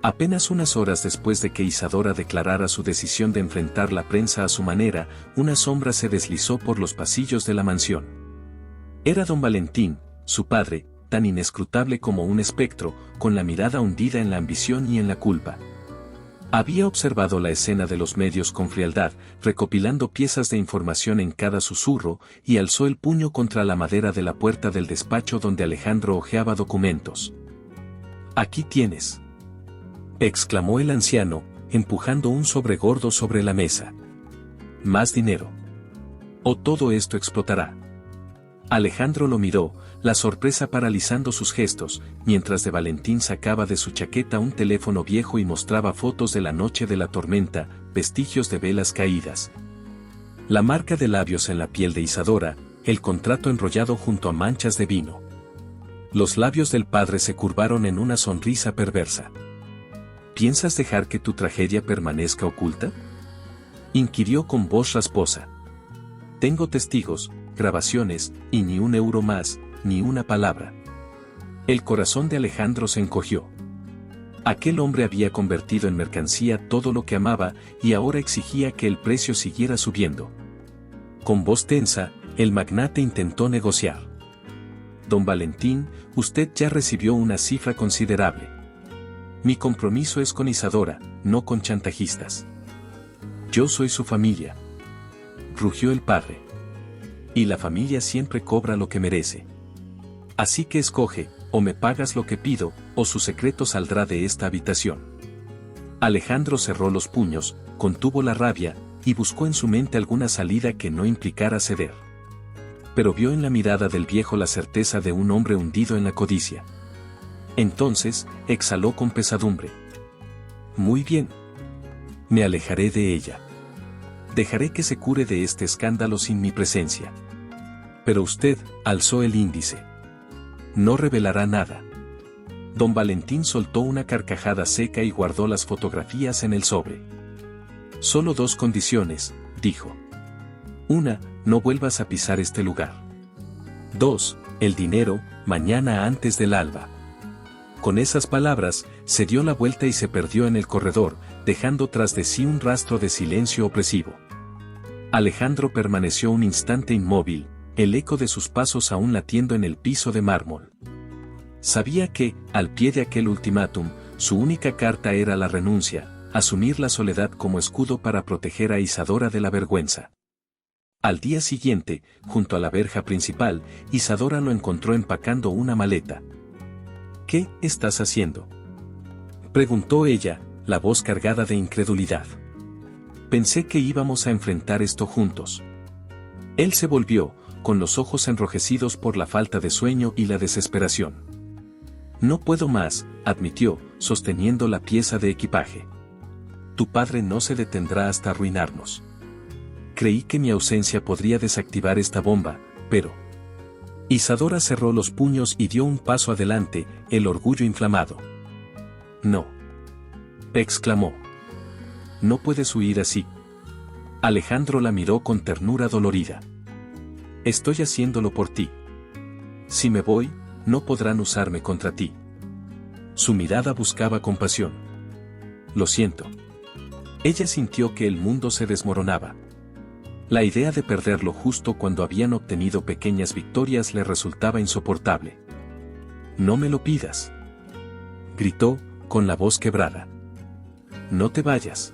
Apenas unas horas después de que Isadora declarara su decisión de enfrentar la prensa a su manera, una sombra se deslizó por los pasillos de la mansión. Era don Valentín, su padre, tan inescrutable como un espectro, con la mirada hundida en la ambición y en la culpa. Había observado la escena de los medios con frialdad, recopilando piezas de información en cada susurro, y alzó el puño contra la madera de la puerta del despacho donde Alejandro hojeaba documentos. Aquí tienes, exclamó el anciano, empujando un sobre gordo sobre la mesa. Más dinero. O todo esto explotará. Alejandro lo miró, la sorpresa paralizando sus gestos, mientras de Valentín sacaba de su chaqueta un teléfono viejo y mostraba fotos de la noche de la tormenta, vestigios de velas caídas. La marca de labios en la piel de Isadora, el contrato enrollado junto a manchas de vino. Los labios del padre se curvaron en una sonrisa perversa. ¿Piensas dejar que tu tragedia permanezca oculta?, inquirió con voz rasposa. Tengo testigos, grabaciones, y ni un euro más, ni una palabra. El corazón de Alejandro se encogió. Aquel hombre había convertido en mercancía todo lo que amaba y ahora exigía que el precio siguiera subiendo. Con voz tensa, el magnate intentó negociar. Don Valentín, usted ya recibió una cifra considerable. Mi compromiso es con Isadora, no con chantajistas. Yo soy su familia. Rugió el padre. Y la familia siempre cobra lo que merece. Así que escoge, o me pagas lo que pido, o su secreto saldrá de esta habitación. Alejandro cerró los puños, contuvo la rabia, y buscó en su mente alguna salida que no implicara ceder. Pero vio en la mirada del viejo la certeza de un hombre hundido en la codicia. Entonces, exhaló con pesadumbre. Muy bien. Me alejaré de ella. Dejaré que se cure de este escándalo sin mi presencia. Pero usted, alzó el índice. No revelará nada. Don Valentín soltó una carcajada seca y guardó las fotografías en el sobre. Solo dos condiciones, dijo. 1, no vuelvas a pisar este lugar. 2, el dinero, mañana antes del alba. Con esas palabras, se dio la vuelta y se perdió en el corredor, dejando tras de sí un rastro de silencio opresivo. Alejandro permaneció un instante inmóvil, el eco de sus pasos aún latiendo en el piso de mármol. Sabía que, al pie de aquel ultimátum, su única carta era la renuncia, asumir la soledad como escudo para proteger a Isadora de la vergüenza. Al día siguiente, junto a la verja principal, Isadora lo encontró empacando una maleta. ¿Qué estás haciendo?, preguntó ella, la voz cargada de incredulidad. Pensé que íbamos a enfrentar esto juntos. Él se volvió, con los ojos enrojecidos por la falta de sueño y la desesperación. No puedo más, admitió, sosteniendo la pieza de equipaje. Tu padre no se detendrá hasta arruinarnos. Creí que mi ausencia podría desactivar esta bomba, pero... Isadora cerró los puños y dio un paso adelante, el orgullo inflamado. No, exclamó. No puedes huir así. Alejandro la miró con ternura dolorida. Estoy haciéndolo por ti. Si me voy, no podrán usarme contra ti. Su mirada buscaba compasión. Lo siento. Ella sintió que el mundo se desmoronaba. La idea de perderlo justo cuando habían obtenido pequeñas victorias le resultaba insoportable. No me lo pidas, gritó, con la voz quebrada. No te vayas.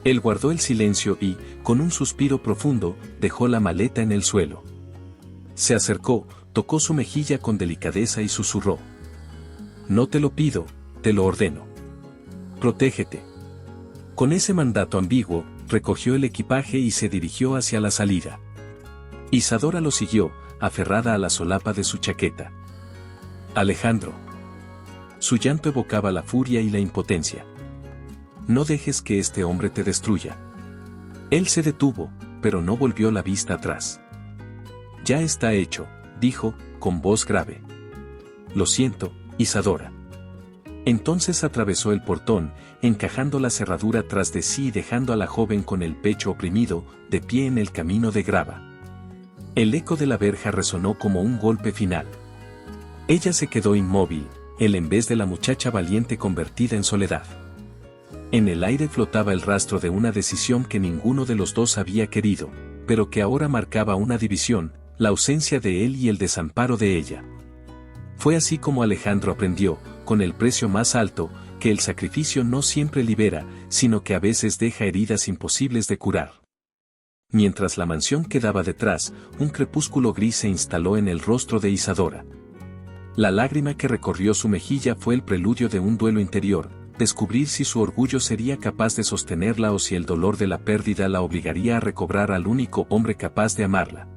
Él guardó el silencio y, con un suspiro profundo, dejó la maleta en el suelo. Se acercó, tocó su mejilla con delicadeza y susurró. No te lo pido, te lo ordeno. Protégete. Con ese mandato ambiguo, recogió el equipaje y se dirigió hacia la salida. Isadora lo siguió, aferrada a la solapa de su chaqueta. Alejandro. Su llanto evocaba la furia y la impotencia. No dejes que este hombre te destruya. Él se detuvo, pero no volvió la vista atrás. Ya está hecho, dijo, con voz grave. Lo siento, Isadora. Entonces atravesó el portón, encajando la cerradura tras de sí y dejando a la joven con el pecho oprimido, de pie en el camino de grava. El eco de la verja resonó como un golpe final. Ella se quedó inmóvil, él en vez de la muchacha valiente convertida en soledad. En el aire flotaba el rastro de una decisión que ninguno de los dos había querido, pero que ahora marcaba una división, la ausencia de él y el desamparo de ella. Fue así como Alejandro aprendió, con el precio más alto, que el sacrificio no siempre libera, sino que a veces deja heridas imposibles de curar. Mientras la mansión quedaba detrás, un crepúsculo gris se instaló en el rostro de Isadora. La lágrima que recorrió su mejilla fue el preludio de un duelo interior, descubrir si su orgullo sería capaz de sostenerla o si el dolor de la pérdida la obligaría a recobrar al único hombre capaz de amarla.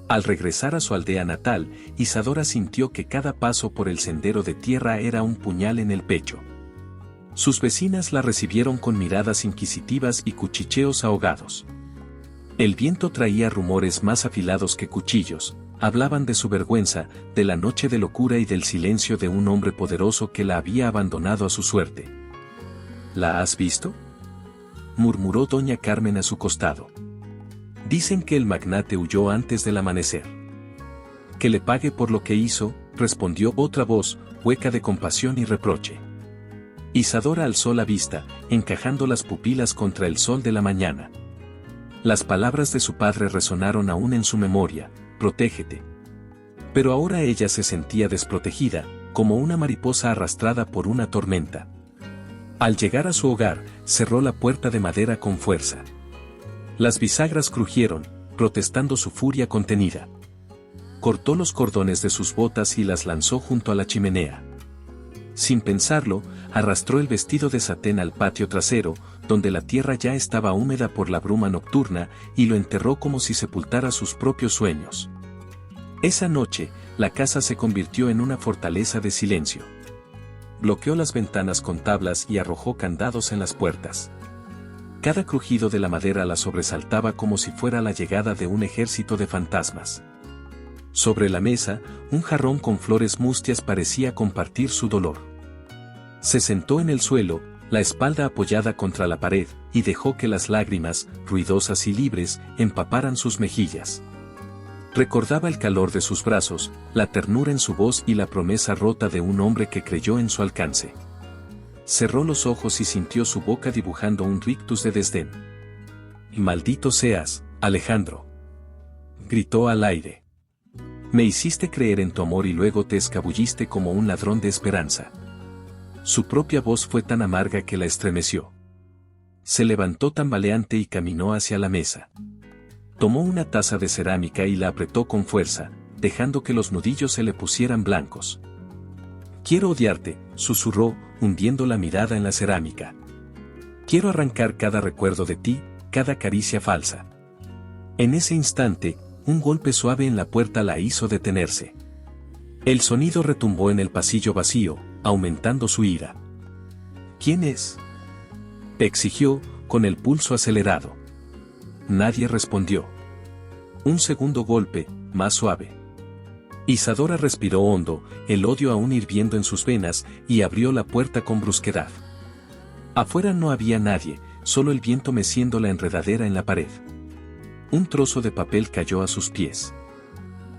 Al regresar a su aldea natal, Isadora sintió que cada paso por el sendero de tierra era un puñal en el pecho. Sus vecinas la recibieron con miradas inquisitivas y cuchicheos ahogados. El viento traía rumores más afilados que cuchillos, hablaban de su vergüenza, de la noche de locura y del silencio de un hombre poderoso que la había abandonado a su suerte. ¿La has visto?, murmuró doña Carmen a su costado. Dicen que el magnate huyó antes del amanecer. Que le pague por lo que hizo, respondió otra voz, hueca de compasión y reproche. Isadora alzó la vista, encajando las pupilas contra el sol de la mañana. Las palabras de su padre resonaron aún en su memoria: protégete. Pero ahora ella se sentía desprotegida, como una mariposa arrastrada por una tormenta. Al llegar a su hogar, cerró la puerta de madera con fuerza. Las bisagras crujieron, protestando su furia contenida. Cortó los cordones de sus botas y las lanzó junto a la chimenea. Sin pensarlo, arrastró el vestido de satén al patio trasero, donde la tierra ya estaba húmeda por la bruma nocturna, y lo enterró como si sepultara sus propios sueños. Esa noche, la casa se convirtió en una fortaleza de silencio. Bloqueó las ventanas con tablas y arrojó candados en las puertas. Cada crujido de la madera la sobresaltaba como si fuera la llegada de un ejército de fantasmas. Sobre la mesa, un jarrón con flores mustias parecía compartir su dolor. Se sentó en el suelo, la espalda apoyada contra la pared, y dejó que las lágrimas, ruidosas y libres, empaparan sus mejillas. Recordaba el calor de sus brazos, la ternura en su voz y la promesa rota de un hombre que creyó en su alcance. Cerró los ojos y sintió su boca dibujando un rictus de desdén. «Maldito seas, Alejandro», gritó al aire. «Me hiciste creer en tu amor y luego te escabulliste como un ladrón de esperanza». Su propia voz fue tan amarga que la estremeció. Se levantó tambaleante y caminó hacia la mesa. Tomó una taza de cerámica y la apretó con fuerza, dejando que los nudillos se le pusieran blancos. «Quiero odiarte», susurró, hundiendo la mirada en la cerámica. «Quiero arrancar cada recuerdo de ti, cada caricia falsa». En ese instante, un golpe suave en la puerta la hizo detenerse. El sonido retumbó en el pasillo vacío, aumentando su ira. «¿Quién es?», exigió, con el pulso acelerado. Nadie respondió. Un segundo golpe, más suave. Isadora respiró hondo, el odio aún hirviendo en sus venas, y abrió la puerta con brusquedad. Afuera no había nadie, solo el viento meciendo la enredadera en la pared. Un trozo de papel cayó a sus pies.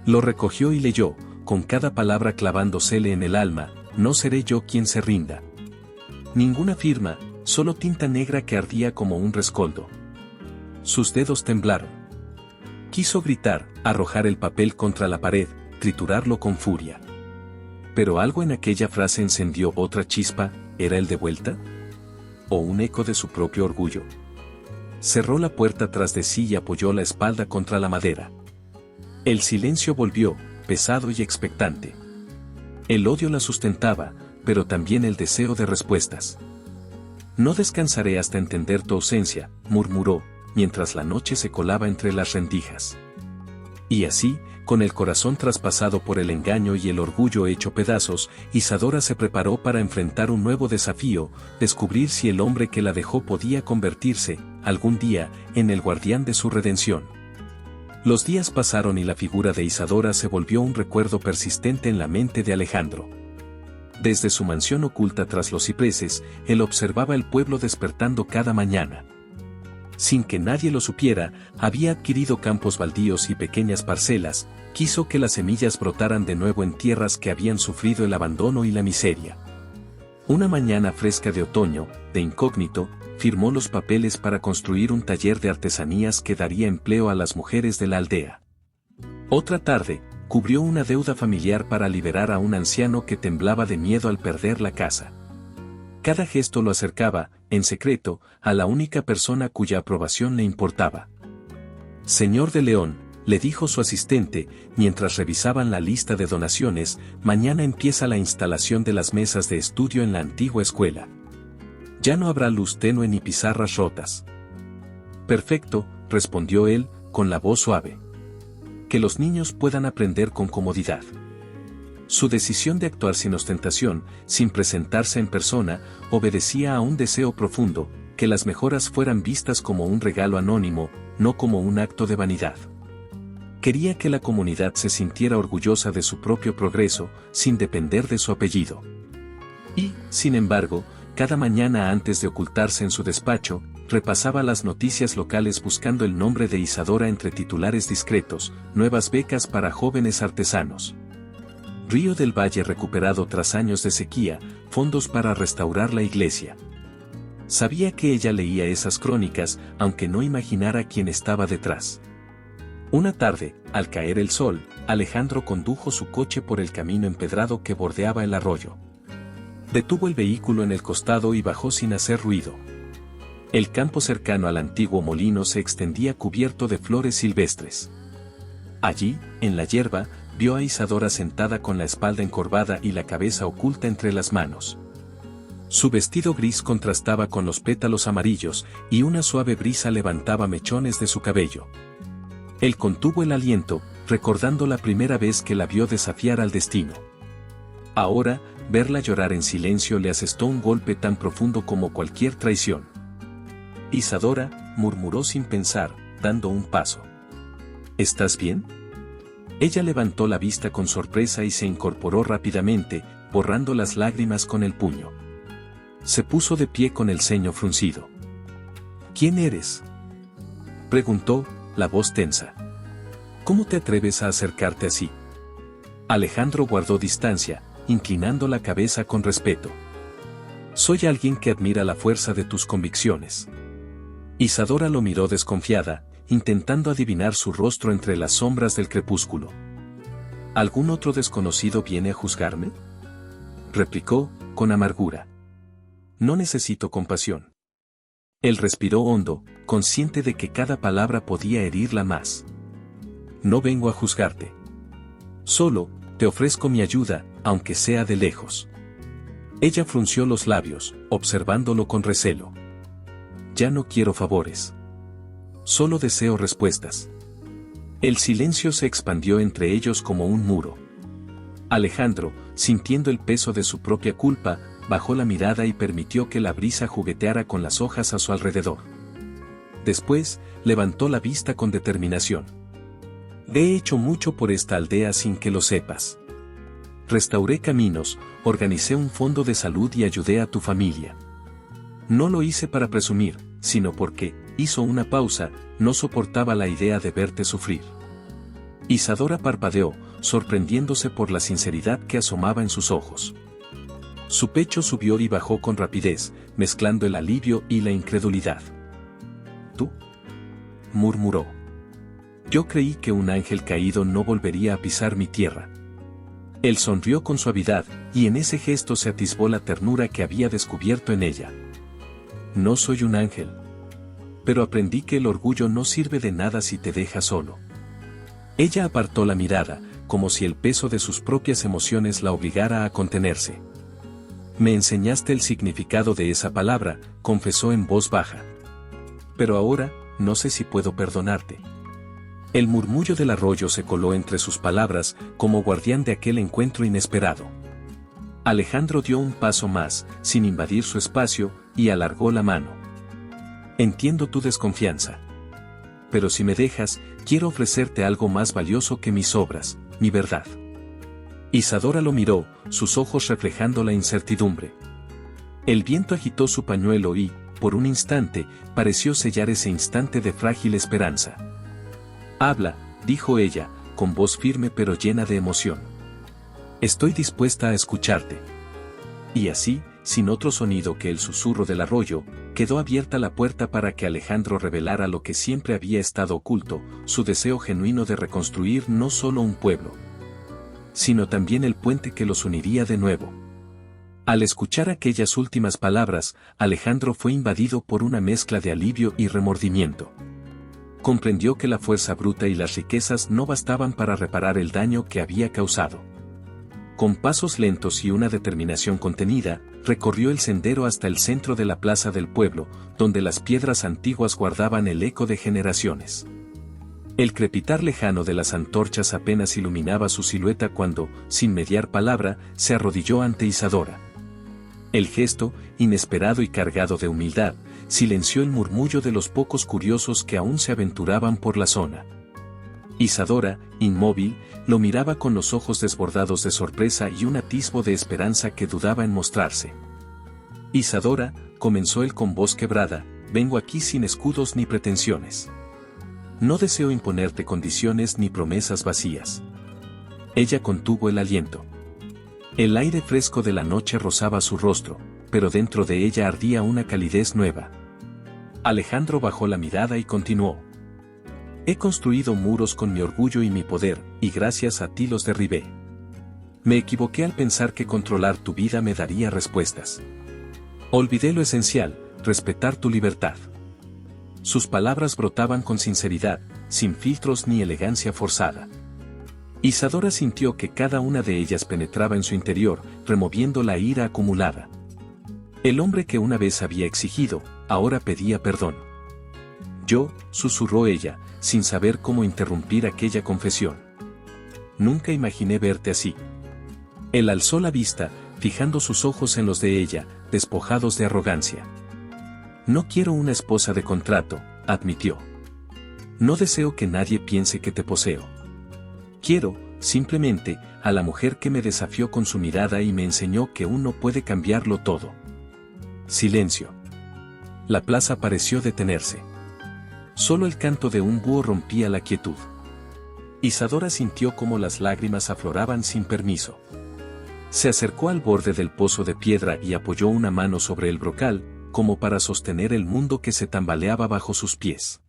Lo recogió y leyó, con cada palabra clavándosele en el alma: «No seré yo quien se rinda». Ninguna firma, solo tinta negra que ardía como un rescoldo. Sus dedos temblaron. Quiso gritar, arrojar el papel contra la pared, triturarlo con furia. Pero algo en aquella frase encendió otra chispa. ¿Era el de vuelta? ¿O un eco de su propio orgullo? Cerró la puerta tras de sí y apoyó la espalda contra la madera. El silencio volvió, pesado y expectante. El odio la sustentaba, pero también el deseo de respuestas. «No descansaré hasta entender tu ausencia», murmuró, mientras la noche se colaba entre las rendijas. Y así, con el corazón traspasado por el engaño y el orgullo hecho pedazos, Isadora se preparó para enfrentar un nuevo desafío: descubrir si el hombre que la dejó podía convertirse, algún día, en el guardián de su redención. Los días pasaron y la figura de Isadora se volvió un recuerdo persistente en la mente de Alejandro. Desde su mansión oculta tras los cipreses, él observaba el pueblo despertando cada mañana. Sin que nadie lo supiera, había adquirido campos baldíos y pequeñas parcelas. Quiso que las semillas brotaran de nuevo en tierras que habían sufrido el abandono y la miseria. Una mañana fresca de otoño, de incógnito, firmó los papeles para construir un taller de artesanías que daría empleo a las mujeres de la aldea. Otra tarde, cubrió una deuda familiar para liberar a un anciano que temblaba de miedo al perder la casa. Cada gesto lo acercaba, en secreto, a la única persona cuya aprobación le importaba. «Señor de León», le dijo su asistente, mientras revisaban la lista de donaciones, mañana empieza la instalación de las mesas de estudio en la antigua escuela. Ya no habrá luz tenue ni pizarras rotas. Perfecto, respondió él, con la voz suave. Que los niños puedan aprender con comodidad. Su decisión de actuar sin ostentación, sin presentarse en persona, obedecía a un deseo profundo, que las mejoras fueran vistas como un regalo anónimo, no como un acto de vanidad. Quería que la comunidad se sintiera orgullosa de su propio progreso, sin depender de su apellido. Y, sin embargo, cada mañana antes de ocultarse en su despacho, repasaba las noticias locales buscando el nombre de Isadora entre titulares discretos, nuevas becas para jóvenes artesanos. Río del Valle recuperado tras años de sequía, fondos para restaurar la iglesia. Sabía que ella leía esas crónicas, aunque no imaginara quién estaba detrás. Una tarde, al caer el sol, Alejandro condujo su coche por el camino empedrado que bordeaba el arroyo. Detuvo el vehículo en el costado y bajó sin hacer ruido. El campo cercano al antiguo molino se extendía cubierto de flores silvestres. Allí, en la hierba, vio a Isadora sentada con la espalda encorvada y la cabeza oculta entre las manos. Su vestido gris contrastaba con los pétalos amarillos, y una suave brisa levantaba mechones de su cabello. Él contuvo el aliento, recordando la primera vez que la vio desafiar al destino. Ahora, verla llorar en silencio le asestó un golpe tan profundo como cualquier traición. Isadora, murmuró sin pensar, dando un paso. ¿Estás bien? Ella levantó la vista con sorpresa y se incorporó rápidamente, borrando las lágrimas con el puño. Se puso de pie con el ceño fruncido. ¿Quién eres?, preguntó, la voz tensa. ¿Cómo te atreves a acercarte así? Alejandro guardó distancia, inclinando la cabeza con respeto. Soy alguien que admira la fuerza de tus convicciones. Isadora lo miró desconfiada, intentando adivinar su rostro entre las sombras del crepúsculo. ¿Algún otro desconocido viene a juzgarme?, replicó, con amargura. No necesito compasión. Él respiró hondo, consciente de que cada palabra podía herirla más. No vengo a juzgarte. Solo, te ofrezco mi ayuda, aunque sea de lejos. Ella frunció los labios, observándolo con recelo. Ya no quiero favores. Solo deseo respuestas. El silencio se expandió entre ellos como un muro. Alejandro, sintiendo el peso de su propia culpa, bajó la mirada y permitió que la brisa jugueteara con las hojas a su alrededor. Después, levantó la vista con determinación. He hecho mucho por esta aldea sin que lo sepas. Restauré caminos, organicé un fondo de salud y ayudé a tu familia. No lo hice para presumir, sino porque, hizo una pausa, no soportaba la idea de verte sufrir. Isadora parpadeó, sorprendiéndose por la sinceridad que asomaba en sus ojos. Su pecho subió y bajó con rapidez, mezclando el alivio y la incredulidad. ¿Tú?, murmuró. Yo creí que un ángel caído no volvería a pisar mi tierra. Él sonrió con suavidad, y en ese gesto se atisbó la ternura que había descubierto en ella. No soy un ángel. Pero aprendí que el orgullo no sirve de nada si te deja solo. Ella apartó la mirada, como si el peso de sus propias emociones la obligara a contenerse. Me enseñaste el significado de esa palabra, confesó en voz baja. Pero ahora, no sé si puedo perdonarte. El murmullo del arroyo se coló entre sus palabras, como guardián de aquel encuentro inesperado. Alejandro dio un paso más, sin invadir su espacio, y alargó la mano. Entiendo tu desconfianza. Pero si me dejas, quiero ofrecerte algo más valioso que mis obras, mi verdad. Isadora lo miró, sus ojos reflejando la incertidumbre. El viento agitó su pañuelo y, por un instante, pareció sellar ese instante de frágil esperanza. Habla, dijo ella, con voz firme pero llena de emoción. Estoy dispuesta a escucharte. Y así, sin otro sonido que el susurro del arroyo, quedó abierta la puerta para que Alejandro revelara lo que siempre había estado oculto, su deseo genuino de reconstruir no solo un pueblo, sino también el puente que los uniría de nuevo. Al escuchar aquellas últimas palabras, Alejandro fue invadido por una mezcla de alivio y remordimiento. comprendió que la fuerza bruta y las riquezas no bastaban para reparar el daño que había causado. Con pasos lentos y una determinación contenida, recorrió el sendero hasta el centro de la plaza del pueblo, donde las piedras antiguas guardaban el eco de generaciones. El crepitar lejano de las antorchas apenas iluminaba su silueta cuando, sin mediar palabra, se arrodilló ante Isadora. El gesto, inesperado y cargado de humildad, silenció el murmullo de los pocos curiosos que aún se aventuraban por la zona. Isadora, inmóvil, lo miraba con los ojos desbordados de sorpresa y un atisbo de esperanza que dudaba en mostrarse. Isadora, comenzó él con voz quebrada, vengo aquí sin escudos ni pretensiones. No deseo imponerte condiciones ni promesas vacías. Ella contuvo el aliento. El aire fresco de la noche rozaba su rostro, pero dentro de ella ardía una calidez nueva. Alejandro bajó la mirada y continuó. He construido muros con mi orgullo y mi poder, y gracias a ti los derribé. Me equivoqué al pensar que controlar tu vida me daría respuestas. Olvidé lo esencial, respetar tu libertad. Sus palabras brotaban con sinceridad, sin filtros ni elegancia forzada. Isadora sintió que cada una de ellas penetraba en su interior, removiendo la ira acumulada. El hombre que una vez había exigido, ahora pedía perdón. Yo, susurró ella, sin saber cómo interrumpir aquella confesión. Nunca imaginé verte así. Él alzó la vista, fijando sus ojos en los de ella, despojados de arrogancia. No quiero una esposa de contrato, admitió. No deseo que nadie piense que te poseo. Quiero, simplemente, a la mujer que me desafió con su mirada y me enseñó que uno puede cambiarlo todo. Silencio. La plaza pareció detenerse. Solo el canto de un búho rompía la quietud. Isadora sintió como las lágrimas afloraban sin permiso. Se acercó al borde del pozo de piedra y apoyó una mano sobre el brocal, como para sostener el mundo que se tambaleaba bajo sus pies.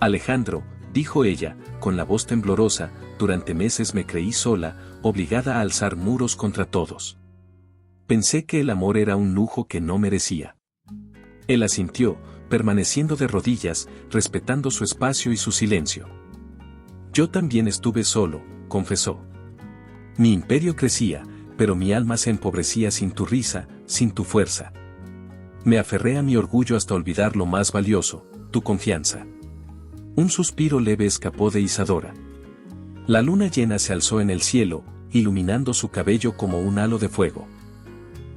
Alejandro, dijo ella, con la voz temblorosa, durante meses me creí sola, obligada a alzar muros contra todos. Pensé que el amor era un lujo que no merecía. Él asintió, permaneciendo de rodillas, respetando su espacio y su silencio. Yo también estuve solo, confesó. Mi imperio crecía, pero mi alma se empobrecía sin tu risa, sin tu fuerza. Me aferré a mi orgullo hasta olvidar lo más valioso, tu confianza. Un suspiro leve escapó de Isadora. La luna llena se alzó en el cielo, iluminando su cabello como un halo de fuego.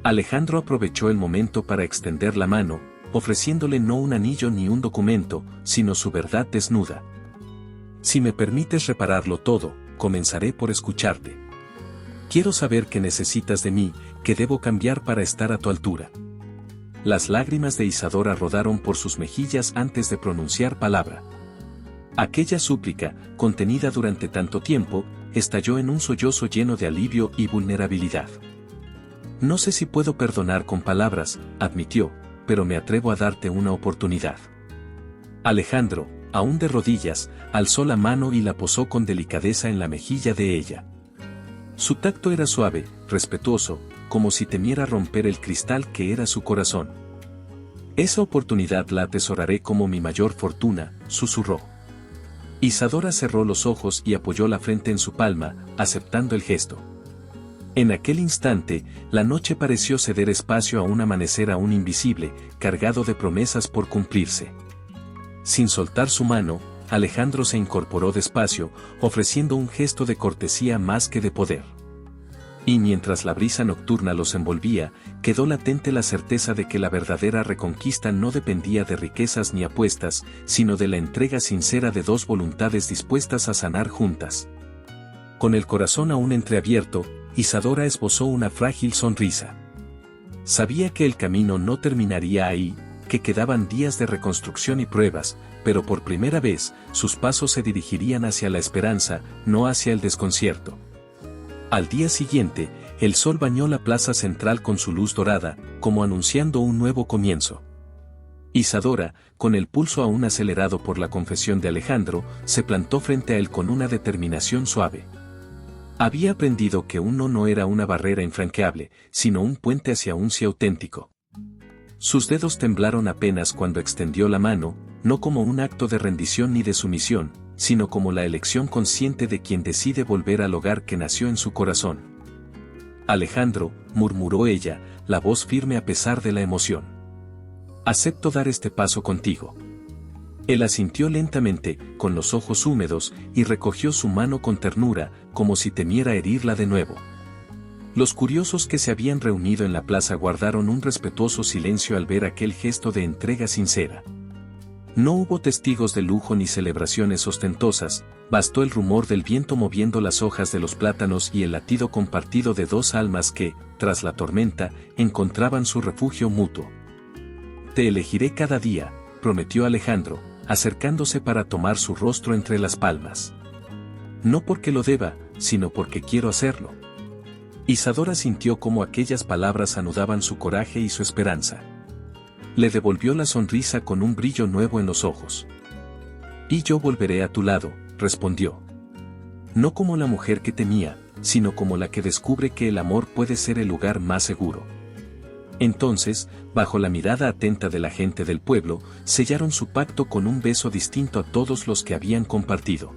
Alejandro aprovechó el momento para extender la mano, ofreciéndole no un anillo ni un documento, sino su verdad desnuda. Si me permites repararlo todo, comenzaré por escucharte. Quiero saber qué necesitas de mí, qué debo cambiar para estar a tu altura. Las lágrimas de Isadora rodaron por sus mejillas antes de pronunciar palabra. Aquella súplica, contenida durante tanto tiempo, estalló en un sollozo lleno de alivio y vulnerabilidad. No sé si puedo perdonar con palabras, admitió, pero me atrevo a darte una oportunidad. Alejandro, aún de rodillas, alzó la mano y la posó con delicadeza en la mejilla de ella. Su tacto era suave, respetuoso, como si temiera romper el cristal que era su corazón. Esa oportunidad la atesoraré como mi mayor fortuna, susurró. Isadora cerró los ojos y apoyó la frente en su palma, aceptando el gesto. En aquel instante, la noche pareció ceder espacio a un amanecer aún invisible, cargado de promesas por cumplirse. Sin soltar su mano, Alejandro se incorporó despacio, ofreciendo un gesto de cortesía más que de poder. Y mientras la brisa nocturna los envolvía, quedó latente la certeza de que la verdadera reconquista no dependía de riquezas ni apuestas, sino de la entrega sincera de dos voluntades dispuestas a sanar juntas. Con el corazón aún entreabierto, Isadora esbozó una frágil sonrisa. Sabía que el camino no terminaría ahí, que quedaban días de reconstrucción y pruebas, pero por primera vez, sus pasos se dirigirían hacia la esperanza, no hacia el desconcierto. Al día siguiente, el sol bañó la plaza central con su luz dorada, como anunciando un nuevo comienzo. Isadora, con el pulso aún acelerado por la confesión de Alejandro, se plantó frente a él con una determinación suave. Había aprendido que un no era una barrera infranqueable, sino un puente hacia un sí auténtico. Sus dedos temblaron apenas cuando extendió la mano, no como un acto de rendición ni de sumisión, sino como la elección consciente de quien decide volver al hogar que nació en su corazón. Alejandro, murmuró ella, la voz firme a pesar de la emoción. Acepto dar este paso contigo. Él asintió lentamente, con los ojos húmedos, y recogió su mano con ternura, como si temiera herirla de nuevo. Los curiosos que se habían reunido en la plaza guardaron un respetuoso silencio al ver aquel gesto de entrega sincera. No hubo testigos de lujo ni celebraciones ostentosas, bastó el rumor del viento moviendo las hojas de los plátanos y el latido compartido de dos almas que, tras la tormenta, encontraban su refugio mutuo. Te elegiré cada día, prometió Alejandro, acercándose para tomar su rostro entre las palmas. No porque lo deba, sino porque quiero hacerlo. Isadora sintió cómo aquellas palabras anudaban su coraje y su esperanza. Le devolvió la sonrisa con un brillo nuevo en los ojos. Y yo volveré a tu lado, respondió. No como la mujer que temía, sino como la que descubre que el amor puede ser el lugar más seguro. Entonces, bajo la mirada atenta de la gente del pueblo, sellaron su pacto con un beso distinto a todos los que habían compartido.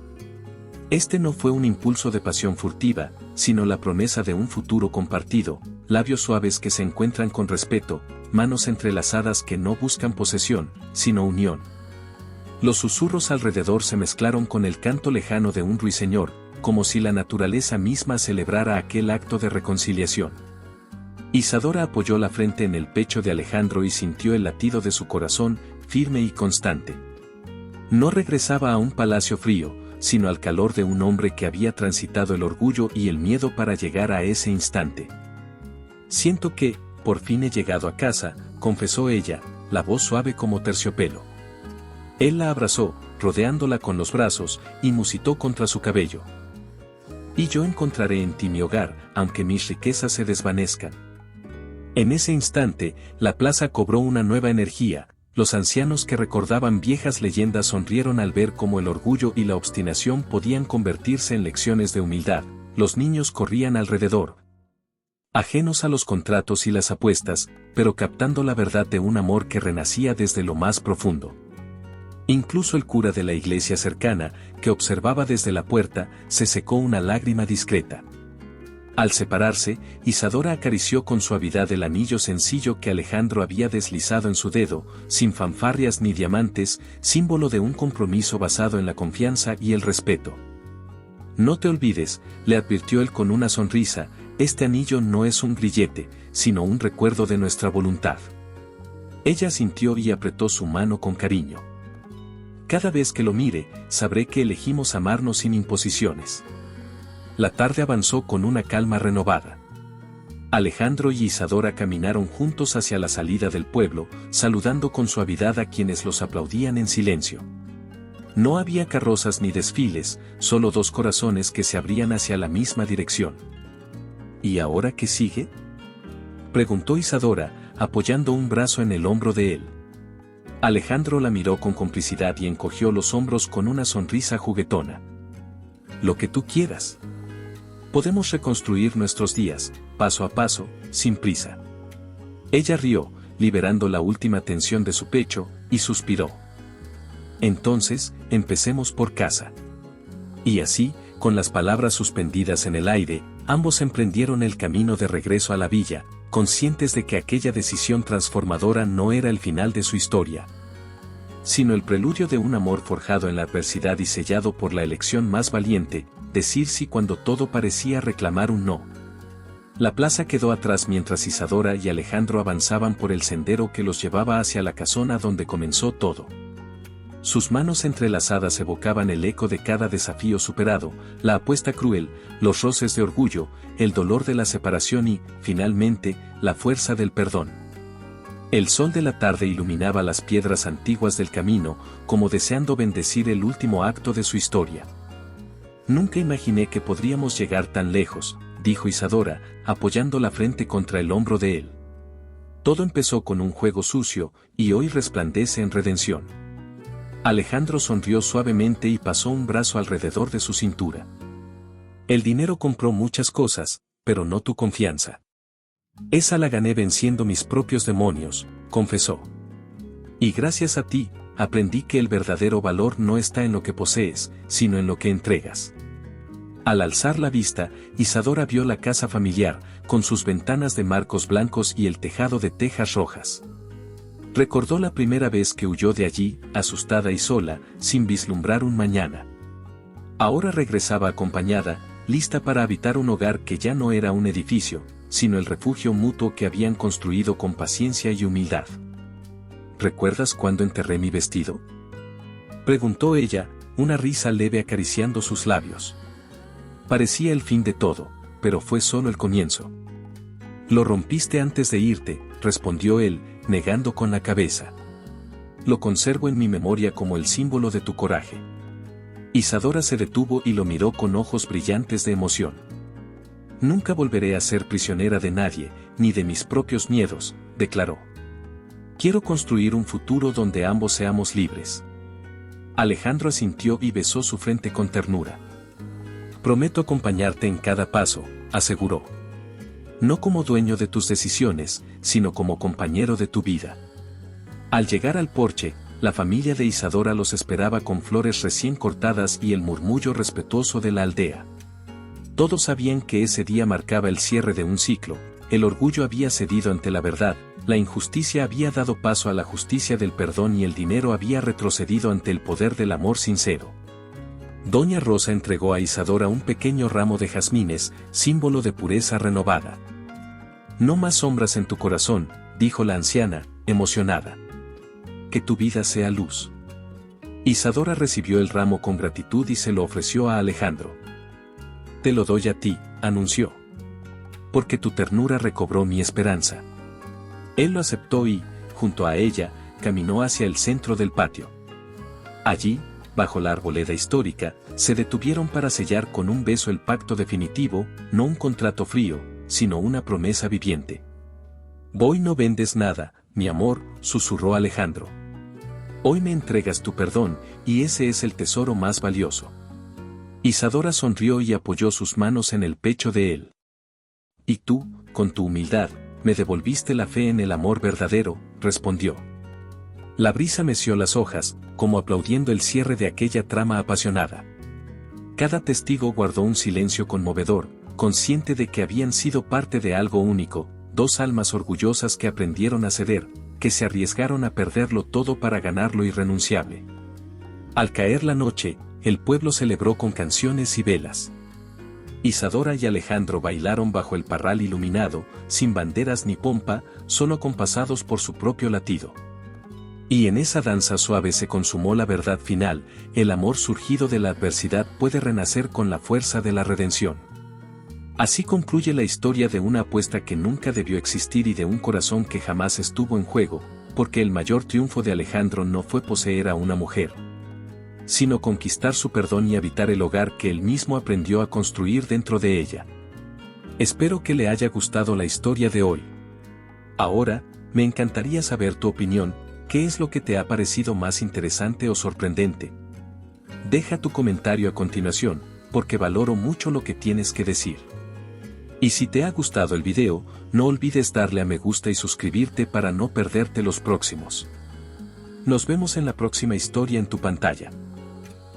Este no fue un impulso de pasión furtiva, sino la promesa de un futuro compartido, labios suaves que se encuentran con respeto, manos entrelazadas que no buscan posesión, sino unión. Los susurros alrededor se mezclaron con el canto lejano de un ruiseñor, como si la naturaleza misma celebrara aquel acto de reconciliación. Isadora apoyó la frente en el pecho de Alejandro y sintió el latido de su corazón, firme y constante. No regresaba a un palacio frío, sino al calor de un hombre que había transitado el orgullo y el miedo para llegar a ese instante. Siento que, por fin he llegado a casa, confesó ella, la voz suave como terciopelo. Él la abrazó, rodeándola con los brazos, y musitó contra su cabello. Y yo encontraré en ti mi hogar, aunque mis riquezas se desvanezcan. En ese instante, la plaza cobró una nueva energía. Los ancianos que recordaban viejas leyendas sonrieron al ver cómo el orgullo y la obstinación podían convertirse en lecciones de humildad. Los niños corrían alrededor, ajenos a los contratos y las apuestas, pero captando la verdad de un amor que renacía desde lo más profundo. Incluso el cura de la iglesia cercana, que observaba desde la puerta, se secó una lágrima discreta. Al separarse, Isadora acarició con suavidad el anillo sencillo que Alejandro había deslizado en su dedo, sin fanfarrias ni diamantes, símbolo de un compromiso basado en la confianza y el respeto. No te olvides, le advirtió él con una sonrisa, este anillo no es un grillete, sino un recuerdo de nuestra voluntad. Ella sintió y apretó su mano con cariño. Cada vez que lo mire, sabré que elegimos amarnos sin imposiciones. La tarde avanzó con una calma renovada. Alejandro y Isadora caminaron juntos hacia la salida del pueblo, saludando con suavidad a quienes los aplaudían en silencio. No había carrozas ni desfiles, solo dos corazones que se abrían hacia la misma dirección. ¿Y ahora qué sigue?, preguntó Isadora, apoyando un brazo en el hombro de él. Alejandro la miró con complicidad y encogió los hombros con una sonrisa juguetona. Lo que tú quieras. Podemos reconstruir nuestros días, paso a paso, sin prisa. Ella rió, liberando la última tensión de su pecho, y suspiró. Entonces, empecemos por casa. Y así, con las palabras suspendidas en el aire, ambos emprendieron el camino de regreso a la villa, conscientes de que aquella decisión transformadora no era el final de su historia, sino el preludio de un amor forjado en la adversidad y sellado por la elección más valiente, decir sí cuando todo parecía reclamar un no. La plaza quedó atrás mientras Isadora y Alejandro avanzaban por el sendero que los llevaba hacia la casona donde comenzó todo. Sus manos entrelazadas evocaban el eco de cada desafío superado, la apuesta cruel, los roces de orgullo, el dolor de la separación y, finalmente, la fuerza del perdón. El sol de la tarde iluminaba las piedras antiguas del camino, como deseando bendecir el último acto de su historia. Nunca imaginé que podríamos llegar tan lejos, dijo Isadora, apoyando la frente contra el hombro de él. Todo empezó con un juego sucio, y hoy resplandece en redención. Alejandro sonrió suavemente y pasó un brazo alrededor de su cintura. El dinero compró muchas cosas, pero no tu confianza. Esa la gané venciendo mis propios demonios, confesó. Y gracias a ti, aprendí que el verdadero valor no está en lo que posees, sino en lo que entregas. Al alzar la vista, Isadora vio la casa familiar, con sus ventanas de marcos blancos y el tejado de tejas rojas. Recordó la primera vez que huyó de allí, asustada y sola, sin vislumbrar un mañana. Ahora regresaba acompañada, lista para habitar un hogar que ya no era un edificio, sino el refugio mutuo que habían construido con paciencia y humildad. ¿Recuerdas cuando enterré mi vestido?, preguntó ella, una risa leve acariciando sus labios. Parecía el fin de todo, pero fue solo el comienzo. Lo rompiste antes de irte, respondió él, negando con la cabeza. Lo conservo en mi memoria como el símbolo de tu coraje. Isadora se detuvo y lo miró con ojos brillantes de emoción. Nunca volveré a ser prisionera de nadie, ni de mis propios miedos, declaró. Quiero construir un futuro donde ambos seamos libres. Alejandro asintió y besó su frente con ternura. Prometo acompañarte en cada paso, aseguró. No como dueño de tus decisiones, sino como compañero de tu vida. Al llegar al porche, la familia de Isadora los esperaba con flores recién cortadas y el murmullo respetuoso de la aldea. Todos sabían que ese día marcaba el cierre de un ciclo, el orgullo había cedido ante la verdad, la injusticia había dado paso a la justicia del perdón y el dinero había retrocedido ante el poder del amor sincero. Doña Rosa entregó a Isadora un pequeño ramo de jazmines, símbolo de pureza renovada. No más sombras en tu corazón, dijo la anciana, emocionada. Que tu vida sea luz. Isadora recibió el ramo con gratitud y se lo ofreció a Alejandro. Te lo doy a ti, anunció. Porque tu ternura recobró mi esperanza. Él lo aceptó y, junto a ella, caminó hacia el centro del patio. Allí, bajo la arboleda histórica, se detuvieron para sellar con un beso el pacto definitivo, no un contrato frío, sino una promesa viviente. Hoy no vendes nada, mi amor, susurró Alejandro. Hoy me entregas tu perdón, y ese es el tesoro más valioso. Isadora sonrió y apoyó sus manos en el pecho de él. Y tú, con tu humildad, me devolviste la fe en el amor verdadero, respondió. La brisa meció las hojas, como aplaudiendo el cierre de aquella trama apasionada. Cada testigo guardó un silencio conmovedor, consciente de que habían sido parte de algo único, dos almas orgullosas que aprendieron a ceder, que se arriesgaron a perderlo todo para ganar lo irrenunciable. Al caer la noche, el pueblo celebró con canciones y velas. Isadora y Alejandro bailaron bajo el parral iluminado, sin banderas ni pompa, solo acompasados por su propio latido. Y en esa danza suave se consumó la verdad final, el amor surgido de la adversidad puede renacer con la fuerza de la redención. Así concluye la historia de una apuesta que nunca debió existir y de un corazón que jamás estuvo en juego, porque el mayor triunfo de Alejandro no fue poseer a una mujer, sino conquistar su perdón y habitar el hogar que él mismo aprendió a construir dentro de ella. Espero que le haya gustado la historia de hoy. Ahora, me encantaría saber tu opinión. ¿Qué es lo que te ha parecido más interesante o sorprendente? Deja tu comentario a continuación, porque valoro mucho lo que tienes que decir. Y si te ha gustado el video, no olvides darle a me gusta y suscribirte para no perderte los próximos. Nos vemos en la próxima historia en tu pantalla.